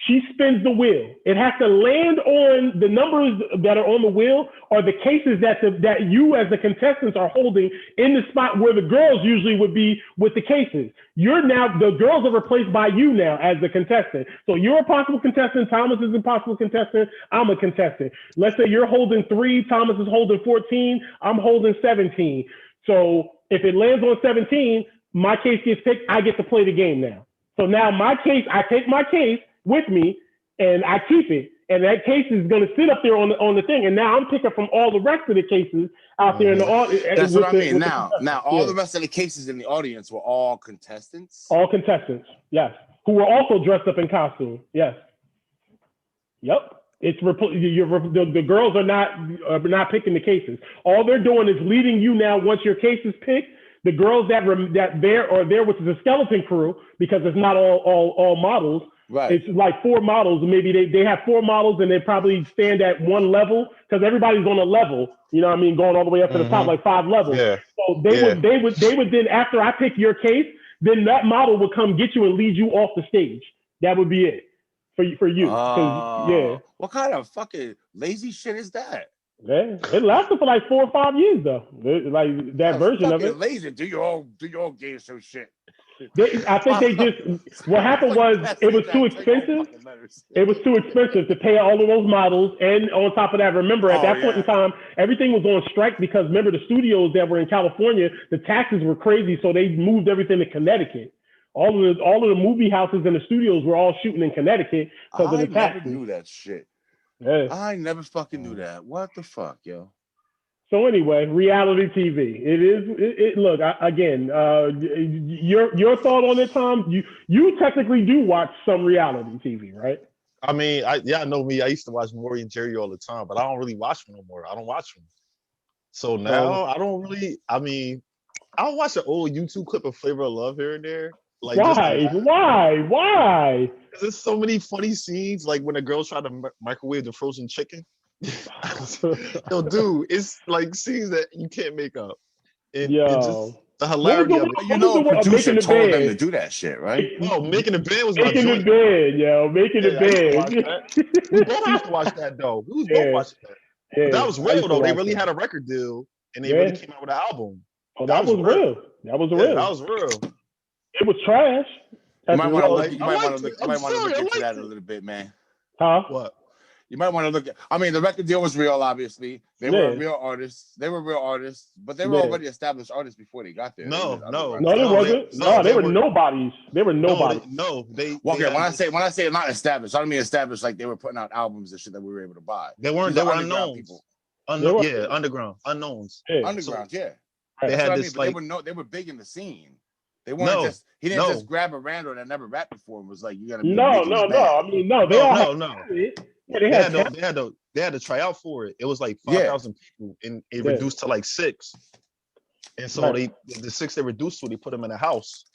She spins the wheel. It has to land on the numbers that are on the wheel or the cases that you as the contestants are holding in the spot where the girls usually would be with the cases. The girls are replaced by you now as the contestant. So you're a possible contestant. Thomas is a possible contestant. I'm a contestant. Let's say you're holding 3. Thomas is holding 14. I'm holding 17. So if it lands on 17, my case gets picked. I get to play the game now. So now I take my case with me and I keep it, and that case is going to sit up there on the thing, and now I'm picking from all the rest of the cases out there in the audience. That's what I mean. Now all the rest of the cases in the audience were all contestants. All contestants, yes, who were also dressed up in costume. Yes. Yep. It's the girls are not picking the cases. All they're doing is leading you now. Once your case is picked, the girls that are there, which is a skeleton crew, because it's not all models. Right. It's like 4 models. Maybe they have 4 models and they probably stand at one level because everybody's on a level. You know what I mean? Going all the way up to the top, like 5 levels. Yeah. So they would then, after I pick your case, then that model would come get you and lead you off the stage. That would be it for you. Yeah. What kind of fucking lazy shit is that? Yeah, it lasted for like 4 or 5 years though. Like that version of it. Lazy. Do your own game show shit. I think they just, what happened was it was too expensive. It was too expensive to pay all of those models. And on top of that, remember at that point in time, everything was on strike because remember the studios that were in California, the taxes were crazy. So they moved everything to Connecticut. All of the movie houses and the studios were all shooting in Connecticut because of the taxes. I never knew that shit. Yeah. I never fucking knew that. What the fuck, yo? So anyway, reality TV. It is. Look, again, your thought on it, Tom. You technically do watch some reality TV, right? I mean, I know me. I used to watch Maury and Jerry all the time, but I don't really watch them no more. I don't watch them. So now I don't really. I mean, I'll watch an old YouTube clip of Flavor of Love here and there. Like why? Because there's so many funny scenes, like when a girl tried to microwave the frozen chicken. Yo, dude, it's like scenes that you can't make up. And just the hilarity of it. You know, a producer told them to do that shit, right? No, Making the Bed was my Making joint. the Bed, yo. Making the Bed. We both used to watch that, though. We was both watching that. But that was real though. They really had a record deal, and they really came out with an album. Oh, that was real. That was real. That was real. It was trash. You might want to look. You might want to look into that a little bit, man. Huh? What? You might want to look at. I mean, the record deal was real. Obviously, they were real artists. They were real artists, but they were already established artists before they got there. No, they wasn't. No, they were nobodies. They were nobodies. Okay, when I say not established, I don't mean established like they were putting out albums and shit that we were able to buy. They weren't. They were unknown people. Underground, unknowns. Underground, yeah. They had this like they were big in the scene. They weren't just. He didn't just grab a rando that never rapped before and was like, "You gotta be." No. I mean, no. They all they had to try out for it. It was like 5,000 people, and it reduced to like 6. And so the 6 they reduced to, they put them in a house.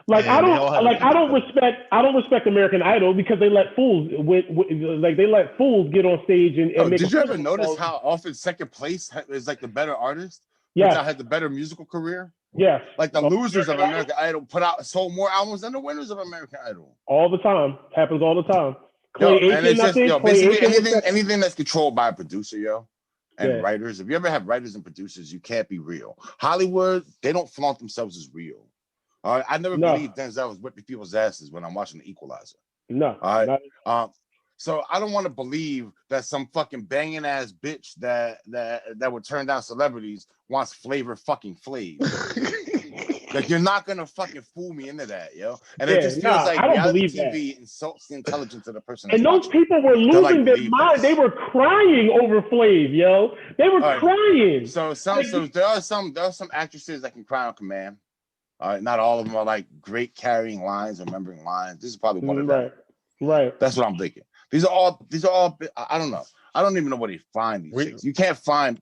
Like I don't respect American Idol because they let fools get on stage and make. Did you ever notice how often second place is like the better artist? Yeah, had the better musical career. Yes. Like the losers of American Idol sold more albums than the winners of American Idol. All the time. Happens all the time. Basically anything that's controlled by a producer, and writers. If you ever have writers and producers, you can't be real. Hollywood, they don't flaunt themselves as real. All right. I never believed Denzel was whipping people's asses when I'm watching The Equalizer. No. All right. So I don't want to believe that some fucking banging ass bitch that would turn down celebrities wants Flavor fucking Flav. Like you're not gonna fucking fool me into that, yo. And it just feels like reality TV insults the intelligence of the person. And those people were losing their mind. They were crying over Flav, yo. They were crying. So there are some actresses that can cry on command. All right, not all of them are like great carrying lines or remembering lines. This is probably one of them. Right. That's what I'm thinking. These are all. I don't know. I don't even know where they find these chicks. You can't find.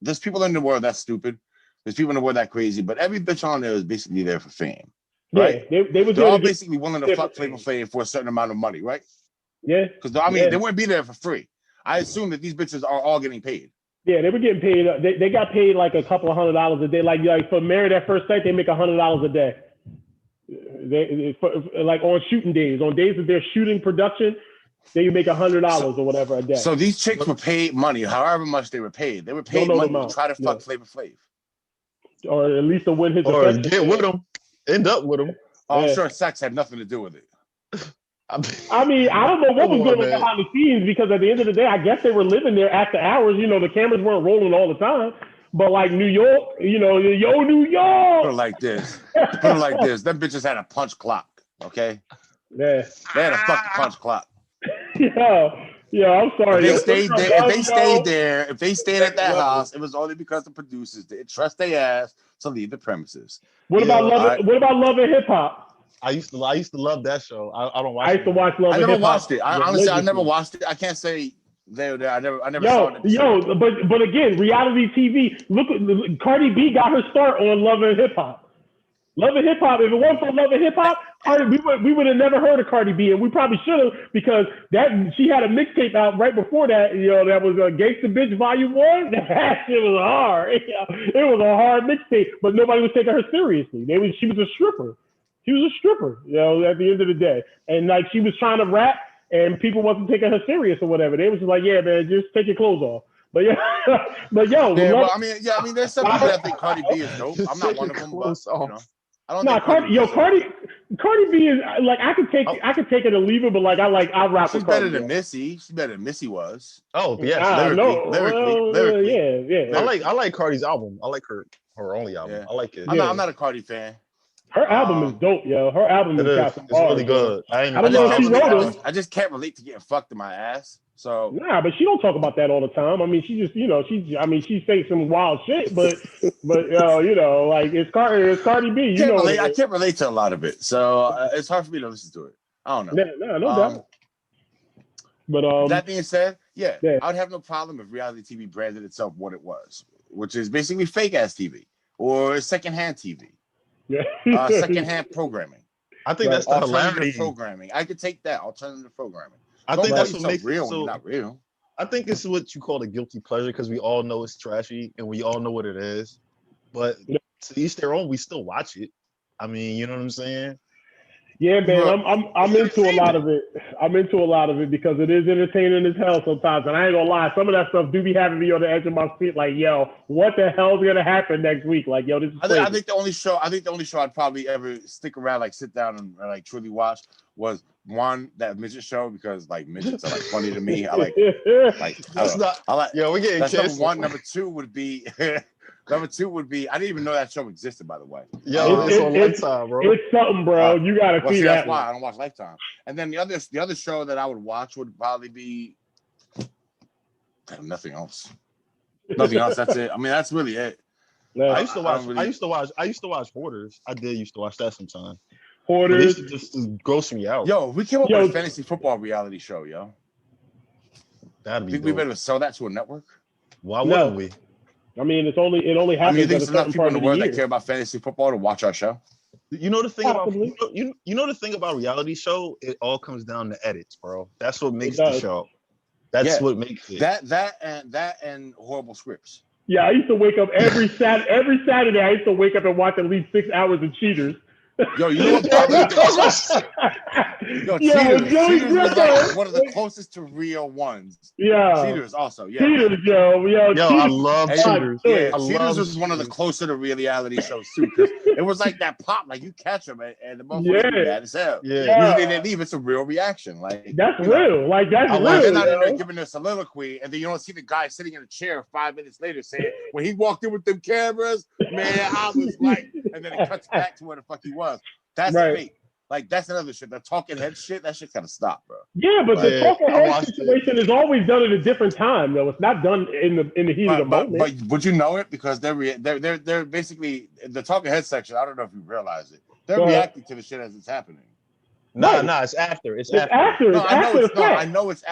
There's people in the world that's stupid. There's people in the world that crazy. But every bitch on there is basically there for fame, right? Yeah, they're all basically willing to fuck Flavor Flav for a certain amount of money, right? Yeah. Because they wouldn't be there for free. I assume that these bitches are all getting paid. Yeah, they were getting paid. They got paid like a couple of $100 a day. Like for Married at First Sight, they make $100 a day. Like on shooting days, on days that they're shooting production, they make $100 or whatever a day. So these chicks were paid money, however much they were paid. They were paid money to try to fuck Flavor Flav. Or at least to win his or get with him, end up with him. I'm sure sex had nothing to do with it. I mean, I don't know what was going on behind the scenes because at the end of the day, I guess they were living there after hours. You know, the cameras weren't rolling all the time. But like New York, you know, New York. Put it like this. Them bitches had a punch clock, okay? Yeah. They had a fucking punch clock. Yeah, I'm sorry. If they stayed at that house, it was only because the producers didn't trust their ass to leave the premises. What about Love and Hip Hop? I used to love that show. I don't watch. I used to watch Love and Hip Hop. I never watched it. Honestly, I never watched it. I can't say they there. I never saw it. But again, reality TV. Look, Cardi B got her start on Love and Hip Hop. Love and Hip Hop. If it wasn't for Love and Hip Hop, we would have never heard of Cardi B, and we probably should have because she had a mixtape out right before that. You know, that was Gangsta Bitch Volume 1. That shit was hard. It was a hard mixtape, but nobody was taking her seriously. She was a stripper. She was a stripper. You know, at the end of the day, and like she was trying to rap, and people wasn't taking her serious or whatever. They was just like, yeah, man, just take your clothes off. But I mean, there's some people that think Cardi B is dope. I'm not one of them, but you know. I don't think Cardi B is like I could take it or leave it, but like I rap with Cardi. She's better than Missy. She's better than Missy was. Oh yeah, lyrically. Yeah. I like Cardi's album. I like her only album. Yeah. I like it. I'm not a Cardi fan. Her album is dope, yo. Her album is really good. I just can't relate to getting fucked in my ass. So but she don't talk about that all the time. I mean, she just, you know, she says some wild shit, but you know, like it's Cardi B. I can't relate to a lot of it, so it's hard for me to listen to it. I don't know. No doubt. But that being said, I would have no problem if reality TV branded itself what it was, which is basically fake ass TV or secondhand TV. Yeah. Secondhand programming. I think that's the hilarity. Programming. I could take that alternative programming. I think that's what makes it real when you're not real. I think it's what you call a guilty pleasure because we all know it's trashy and we all know what it is. But to each their own, we still watch it. I mean, you know what I'm saying? Yeah, man, I'm into a lot of it. I'm into a lot of it because it is entertaining as hell sometimes. And I ain't gonna lie, some of that stuff do be having me on the edge of my seat. Like, yo, what the hell's gonna happen next week? Like, yo, this is crazy. I think the only show I'd probably ever stick around, like sit down and like truly watch was that midget show, because like midgets are like funny to me. I like we're getting that's number canceled. one. Number two would be I didn't even know that show existed, by the way. Yo, it's on Lifetime, bro. It's something, bro. You gotta see that. That's why I don't watch Lifetime. And then the other show that I would watch would probably be nothing else. Nothing else. That's it. I mean, that's really it. No, I used to watch Hoarders. I did used to watch that sometimes. Hoarders just gross me out. Yo, we came up with a fantasy football reality show, yo. That'd be Think we better sell that to a network? Why wouldn't we? I mean, it only happens. I mean, you think at there's a enough certain people part in the of world year. that care about fantasy football to watch our show? You know the thing Possibly. about you know the thing about reality show, it all comes down to edits, bro. That's what makes the show. That's what makes it. That and horrible scripts. Yeah, I used to wake up every Saturday. I used to wake up and watch at least 6 hours of Cheaters. Yo, you know what? Cheaters was like one of the closest to real ones. Yeah. Cheaters also. Yeah. Cheaters, yo, Cheaters. I love Cheaters. Yeah, Cheaters was one of the closer to reality shows too, because it was like that pop, like you catch them and the motherfuckers be mad as hell. Yeah. Usually they leave. It's a real reaction. Like that's real. Like that's real. They're not in there giving their soliloquy, and then you don't see the guy sitting in a chair 5 minutes later saying, when he walked in with them cameras, man, I was like, and then it cuts back to where the fuck he was. That's fake. Like that's another shit. The talking head shit, that shit kind of stopped, bro. Yeah, but the talking head situation is always done at a different time, though. It's not done in the heat of the moment. But would you know it? Because they're basically the talking head section. I don't know if you realize it. They're reacting to the shit as it's happening. Nah, it's after. It's after. I know it's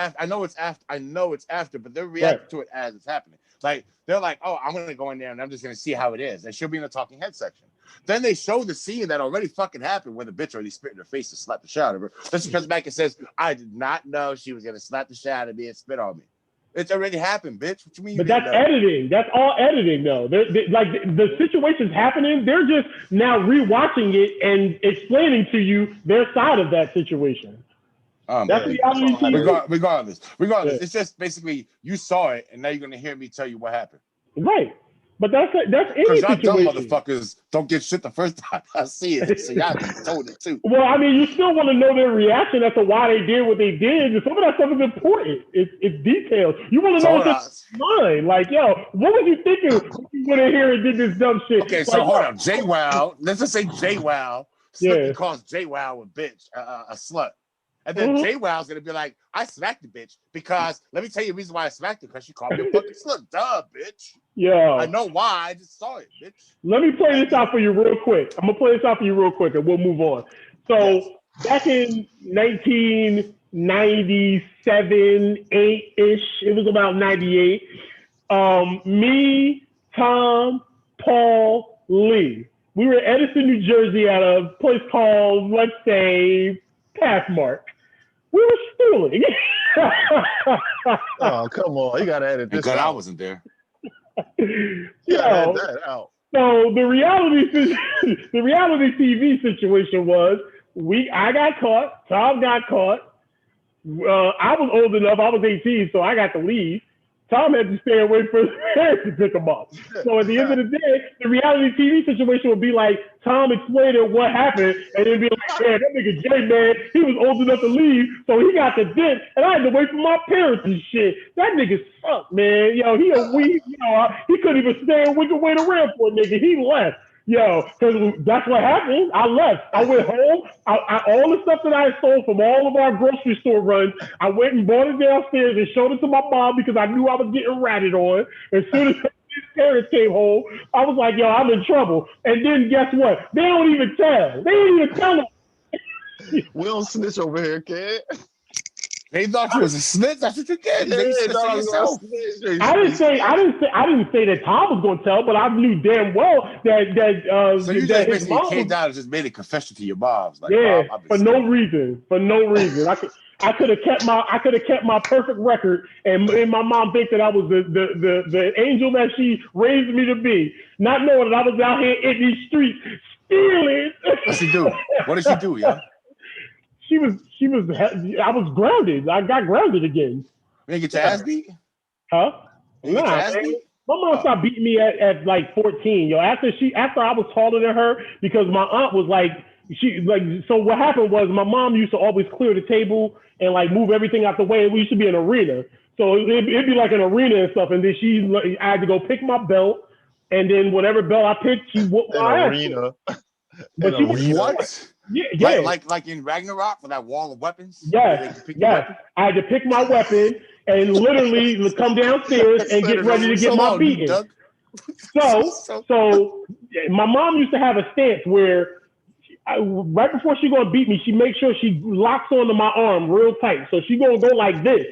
after, but they're reacting to it as it's happening. Like they're like, oh, I'm gonna go in there and I'm just gonna see how it is. And she'll be in the talking head section. Then they show the scene that already fucking happened where the bitch already spit in her face and slapped the shit out of her. Then she comes back and says, I did not know she was gonna slap the shit out of me and spit on me. It's already happened, bitch. What you mean? But that's editing. That's all editing, though. Like the situation's happening. They're just now rewatching it and explaining to you their side of that situation. That's reality TV. Regardless, it's just basically you saw it, and now you're gonna hear me tell you what happened. Right. But that's any Because y'all dumb situation. motherfuckers don't get shit the first time I see it. So y'all told it too. Well, I mean, you still want to know their reaction as to why they did what they did. And some of that stuff is important. It's detailed. You want to know what's in mind. Like, yo, what was you thinking when you went in here and did this dumb shit? Okay, so hold on. JWoww. Let's just say JWoww. Slippy calls JWoww a bitch, a slut. And then JWoww's gonna be like, I smacked the bitch because let me tell you the reason why I smacked her, because she called me a fucking slut. Duh, bitch. Yeah. I know why. I just saw it, bitch. Let me play this out for you real quick. I'm gonna play this out for you real quick and we'll move on. So back in 1997, 8-ish, it was about 98. Me, Tom, Paul, Lee. We were in Edison, New Jersey at a place called, let's say, Pathmark. We were stooling. Oh, come on. You got to edit this out. I wasn't there. Edit that out. So the reality TV situation was I got caught. Tom got caught. I was old enough. I was 18, so I got to leave. Tom had to stay away from his parents to pick him up. So at the end of the day, the reality TV situation would be like Tom explaining what happened, and then be like, man, that nigga Jay, man, he was old enough to leave, so he got the dip, and I had to wait for my parents and shit. That nigga sucked, man. Yo, he couldn't even stand and wait around for a nigga. He left. Yo, because that's what happened. I left. I went home. All the stuff that I stole from all of our grocery store runs, I went and brought it downstairs and showed it to my mom because I knew I was getting ratted on. As soon as his parents came home, I was like, yo, I'm in trouble. And then guess what? They don't even tell. They didn't even tell them. We don't snitch over here, kid. They thought you was a snitch. That's what you did. I didn't say that Tom was going to tell, but I knew damn well that. So you just basically came down and just made a confession to your moms, like, for no reason. I could have kept my perfect record, and my mom thinks that I was the angel that she raised me to be, not knowing that I was out here in these streets stealing. What did she do? What did she do, yo? I was grounded. I got grounded again. You get your ass beat? Huh? You get your ass man. beat? My mom stopped beating me at like 14, yo. After I was taller than her, because my aunt was like, so what happened was my mom used to always clear the table and like move everything out the way. We used to be an arena. So it'd be like an arena and stuff. And then I had to go pick my belt. And then whatever belt I picked, she whooped my ass. Arena. But she was what? Yeah. Like in Ragnarok with that wall of weapons? Yes. I had to pick my weapon and literally come downstairs and get ready to get my beating. So my mom used to have a stance where right before she gonna beat me, she makes sure she locks onto my arm real tight. So she gonna go like this,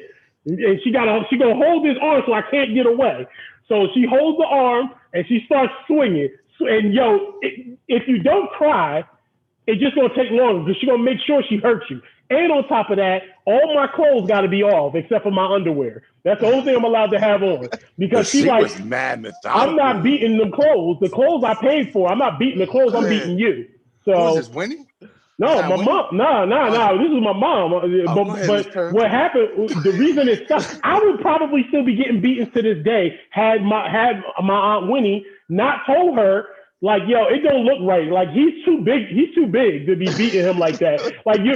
and she gonna hold this arm so I can't get away. So she holds the arm and she starts swinging. And yo, if you don't cry, it's just gonna take longer because she's gonna make sure she hurts you. And on top of that, all my clothes got to be off except for my underwear. That's the only thing I'm allowed to have on. Because she's like, was mad I'm not beating them clothes. The clothes I paid for. I'm not beating the clothes. I'm beating you. So who is this, Winnie? No, my mom. No. This is my mom. But what happened? The reason it stopped. I would probably still be getting beaten to this day had my aunt Winnie not told her, like, yo, it don't look right. Like he's too big. He's too big to be beating him like that. Like you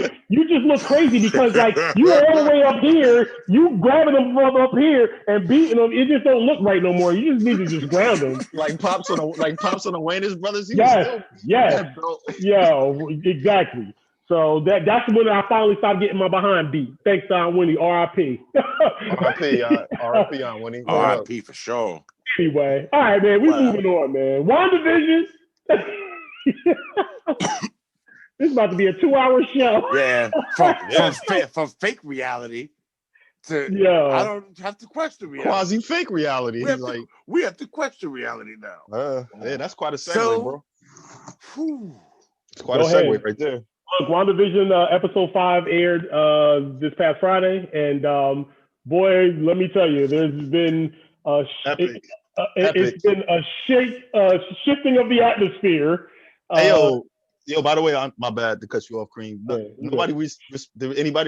just look crazy because like you are all the way up here, you grabbing him from up here and beating him. It just don't look right no more. You just need to just ground him. like pops on the Wayne's brothers. Yes. Yeah, exactly. So that's when I finally stopped getting my behind beat. Thanks, Aunt Winnie. R.I.P. R.I.P. Aunt Winnie. R.I.P. for sure. Anyway, all right, man. We're moving on, man. WandaVision. This is about to be a 2-hour show. Yeah, from fake reality to I don't have to question reality. Quasi fake reality. We have to question reality now. Yeah, that's quite a segue, bro. It's quite a segue right there. Look, WandaVision episode 5 aired this past Friday, and boy, let me tell you, there's been it's been a shifting of the atmosphere. Hey, yo, by the way, my bad to cut you off, Cream. Did anybody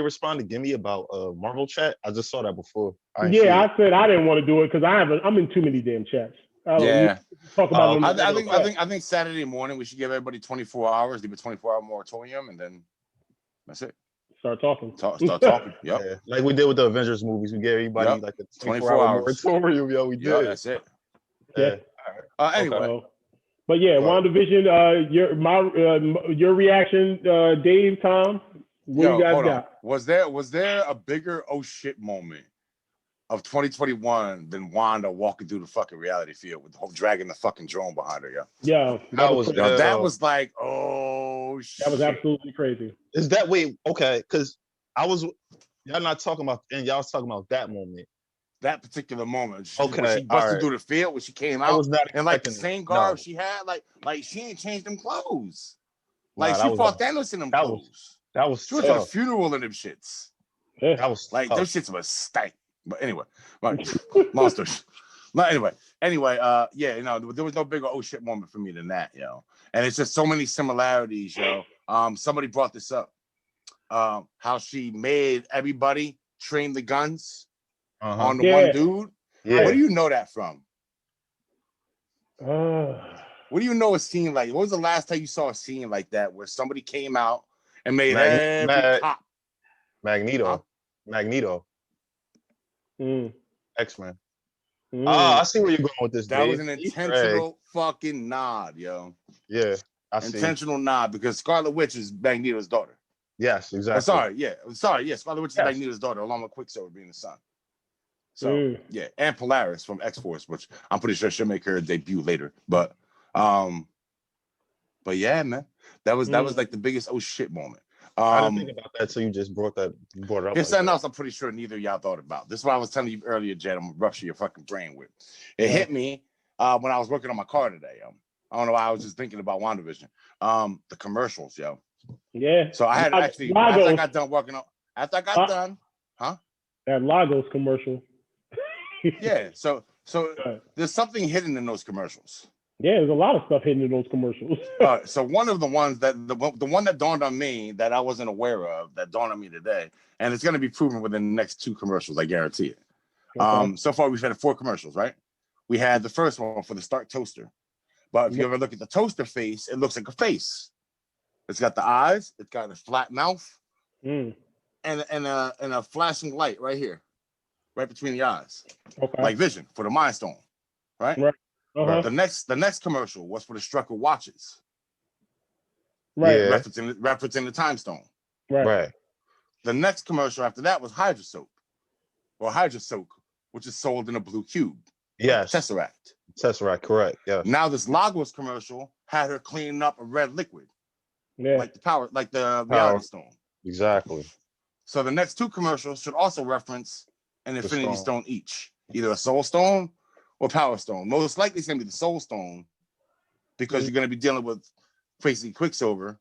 respond to Gimme about Marvel chat? I just saw that before. I said I didn't want to do it because I'm in too many damn chats. Talk about I think Saturday morning we should give everybody 24 hours, leave a 24-hour moratorium, and then that's it. Start talking. Start talking. Yep. Yeah. Like we did with the Avengers movies. We gave everybody like a 24-hour moratorium. Yo, we did. Yeah, that's it. Yeah. Anyway. But yeah, WandaVision, your reaction, Dave, Tom, what you guys got? Was there a bigger oh shit moment of 2021 than Wanda walking through the fucking reality field with dragging the fucking drone behind her? Yeah. That was like, oh shit. That was absolutely crazy. Is that okay? Because y'all not talking about, and y'all was talking about that moment. That particular moment. When she busted through the field, when she came out, and like the same garb she had, like she ain't changed them clothes. Like she fought Thanos in them clothes. She was at a funeral in them shits. Yeah. That was like those shits was stank. But anyway, monsters. But anyway, there was no bigger oh shit moment for me than that, yo. And it's just so many similarities, yo. Somebody brought this up. How she made everybody train the guns. On the one dude. Yeah. Where do you know that from? What do you know a scene like? What was the last time you saw a scene like that where somebody came out and made every cop? Magneto. X-Men. I see where you're going with this. That was an intentional fucking nod, yo. Yeah, I see. Intentional nod because Scarlet Witch is Magneto's daughter. Yes, exactly. Scarlet Witch is Magneto's daughter, along with Quicksilver being the son. So and Polaris from X-Force, which I'm pretty sure she'll make her debut later. But yeah, man, that was like the biggest oh shit moment. I didn't think about that, so you just brought it up. Here's something else I'm pretty sure neither of y'all thought about. This is what I was telling you earlier, Jed. I'm gonna rupture your fucking brain with. It hit me when I was working on my car today. I don't know why I was just thinking about WandaVision. The commercials, yo. Yeah. So I had after I got done, that Lagos commercial. Yeah, so there's something hidden in those commercials. Yeah, there's a lot of stuff hidden in those commercials. So one of the ones that the one that dawned on me that I wasn't aware of that dawned on me today, and it's going to be proven within the next 2 commercials. I guarantee it. Okay. So far we've had 4 commercials, right? We had the first one for the Stark toaster, but if you ever look at the toaster face, it looks like a face. It's got the eyes, it's got a flat mouth, and a flashing light right here, right between the eyes, like Vision for the Mind Stone, right? Right. Uh-huh. The next commercial was for the Strucker watches, right? Yeah. Referencing the Time Stone, right. The next commercial after that was Hydra Soap, or Hydra Soak, which is sold in a blue cube. Yes. Tesseract, correct. Yeah. Now this Lagos commercial had her cleaning up a red liquid. Yeah. Like the reality stone. Exactly. So the next 2 commercials should also reference an Infinity Stone each, either a Soul Stone or Power Stone. Most likely it's gonna be the Soul Stone because you're gonna be dealing with crazy Quicksilver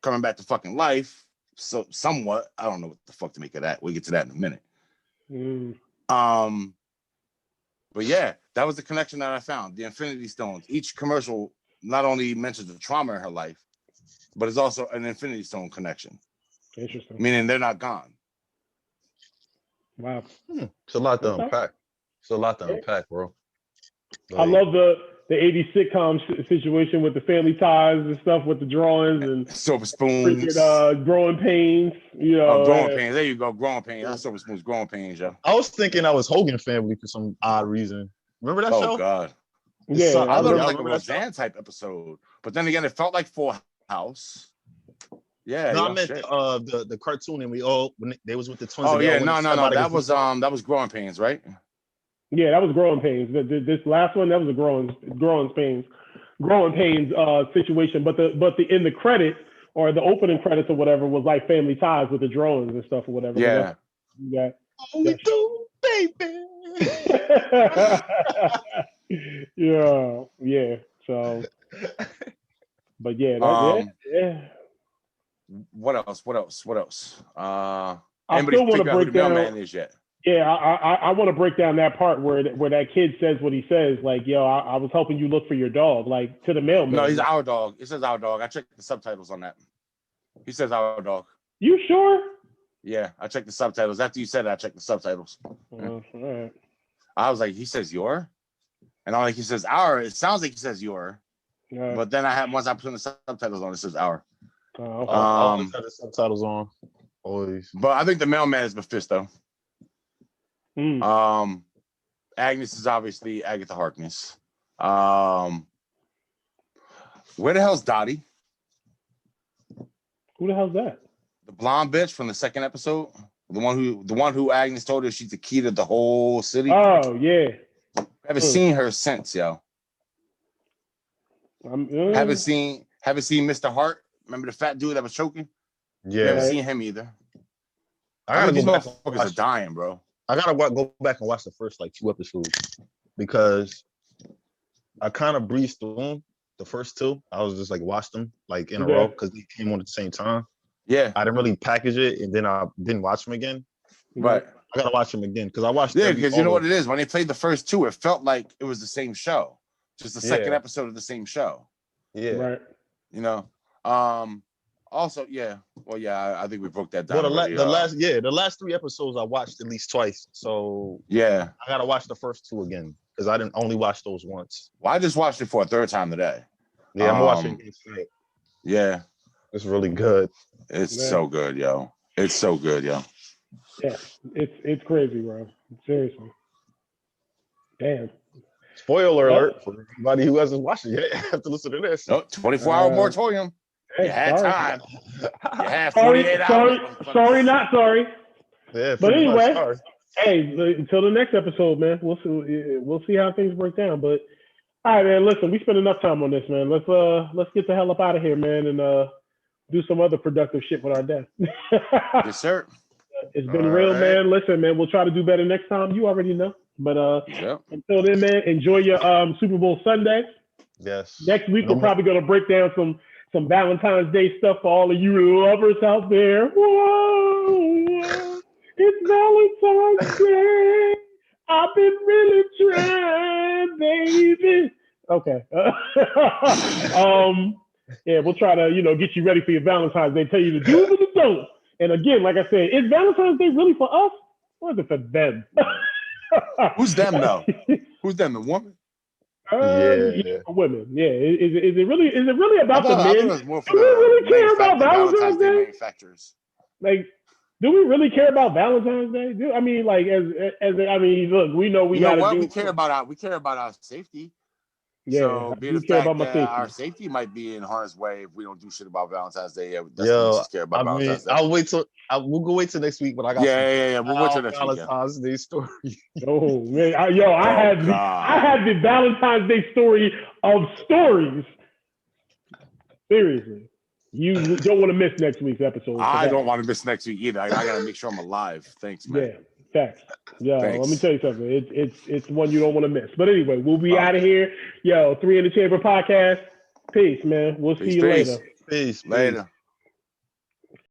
coming back to fucking life. So somewhat, I don't know what the fuck to make of that. We'll get to that in a minute. But yeah, that was the connection that I found. The Infinity Stones. Each commercial not only mentions the trauma in her life, but it's also an Infinity Stone connection. Interesting. Meaning they're not gone. Wow. It's a lot to unpack. Bro. Like, I love the 80s sitcom situation with the family ties and stuff with the drawings and Silver Spoons. Growing Pains. You know, Growing Pains. There you go. Growing Pains. That's Silver Spoons. Growing Pains, yo. I was thinking I was Hogan Family for some odd reason. Remember that show? Oh, God. Yeah. I thought it was like a Roseanne type episode. But then again, it felt like Full House. Yeah. No, I meant the cartoon, and when they was with the twins. Oh yeah, no. That was Growing Pains, right? Yeah, that was Growing Pains. This last one, that was a Growing Pains situation. But the in the credits or the opening credits or whatever was like Family Ties with the drawings and stuff or whatever. Yeah. We do, baby. yeah. So, but yeah, yeah. What else? I still want to break down. Mailman is yet. Yeah, I want to break down that part where that kid says what he says. Like, yo, I was helping you look for your dog. Like to the mailman. No, he's our dog. It says our dog. I checked the subtitles on that. He says our dog. You sure? Yeah, I checked the subtitles. After you said it, I checked the subtitles. All right. I was like, he says your, and he says our. It sounds like he says your, but then once I put the subtitles on, it says our. Okay. I always have the subtitles on. Always. But I think the mailman is Mephisto. Agnes is obviously Agatha Harkness. Where the hell's Dottie? Who the hell's that? The blonde bitch from the second episode. The one who Agnes told her she's the key to the whole city. Oh yeah. Haven't seen her since, yo. Haven't seen Mr. Hart. Remember the fat dude that was choking? Yeah. Never seen him either. These motherfuckers are dying, bro. I gotta go back and watch the first 2 episodes because I kind of breezed through them. The first 2, I was just watched them in a row because they came on at the same time. Yeah, I didn't really package it, and then I didn't watch them again. Right. I gotta watch them again because I watched. Yeah, because you know what it is. When they played the first 2, it felt like it was the same show, just the second episode of the same show. Yeah. Right. You know. Also, yeah. Well, yeah. I think we broke that down. Well, the last 3 episodes I watched at least twice. So yeah, I gotta watch the first 2 again because I didn't only watch those once. Well, I just watched it for a 3rd time today. Yeah, I'm watching it. Yeah, it's really good. It's so good, yo. It's so good, yo. Yeah, it's crazy, bro. Seriously. Damn. Spoiler alert for anybody who hasn't watched it yet. Have to listen to this. No, 24-hour moratorium. Hey, you had time. You had 48 hours. Sorry, not sorry. Yeah, but anyway, hey, until the next episode, man. We'll see how things break down. But all right, man. Listen, we spent enough time on this, man. Let's get the hell up out of here, man, and do some other productive shit with our day. Yes, sir. It's been real, man. Listen, man. We'll try to do better next time. You already know. But until then, man, enjoy your Super Bowl Sunday. Yes. Next week we're probably gonna break down some Valentine's Day stuff for all of you lovers out there. Whoa, it's Valentine's Day. I've been really trying, baby, Okay. Yeah, we'll try to, get you ready for your Valentine's Day, tell you the do's and the don'ts. And again, like I said, is Valentine's Day really for us or is it for them? Who's them though? Who's them? The woman? Yeah. For women. Yeah. Is it really about the I thought men? it was more for Do we really care about Valentine's Day manufacturers. Like, do we really care about Valentine's Day? Look, we know we got to do. We care about our safety. Yeah, so being the care fact about my that safety. Our safety might be in harm's way if we don't do shit about Valentine's Day. Yeah, that's what we just care about Valentine's Day. We'll go wait till next week, but I got We'll wait till next week. Valentine's Day story. Oh man, I had the Valentine's Day story of stories. Seriously, you don't want to miss next week's episode. I don't want to miss next week either. I gotta make sure I'm alive. Thanks, man. Yeah, facts. Yo, let me tell you something. It's one you don't want to miss. But anyway, we'll be out of here. Yo, 3 in the Chamber podcast. Peace, man. We'll see you later. Peace. Later.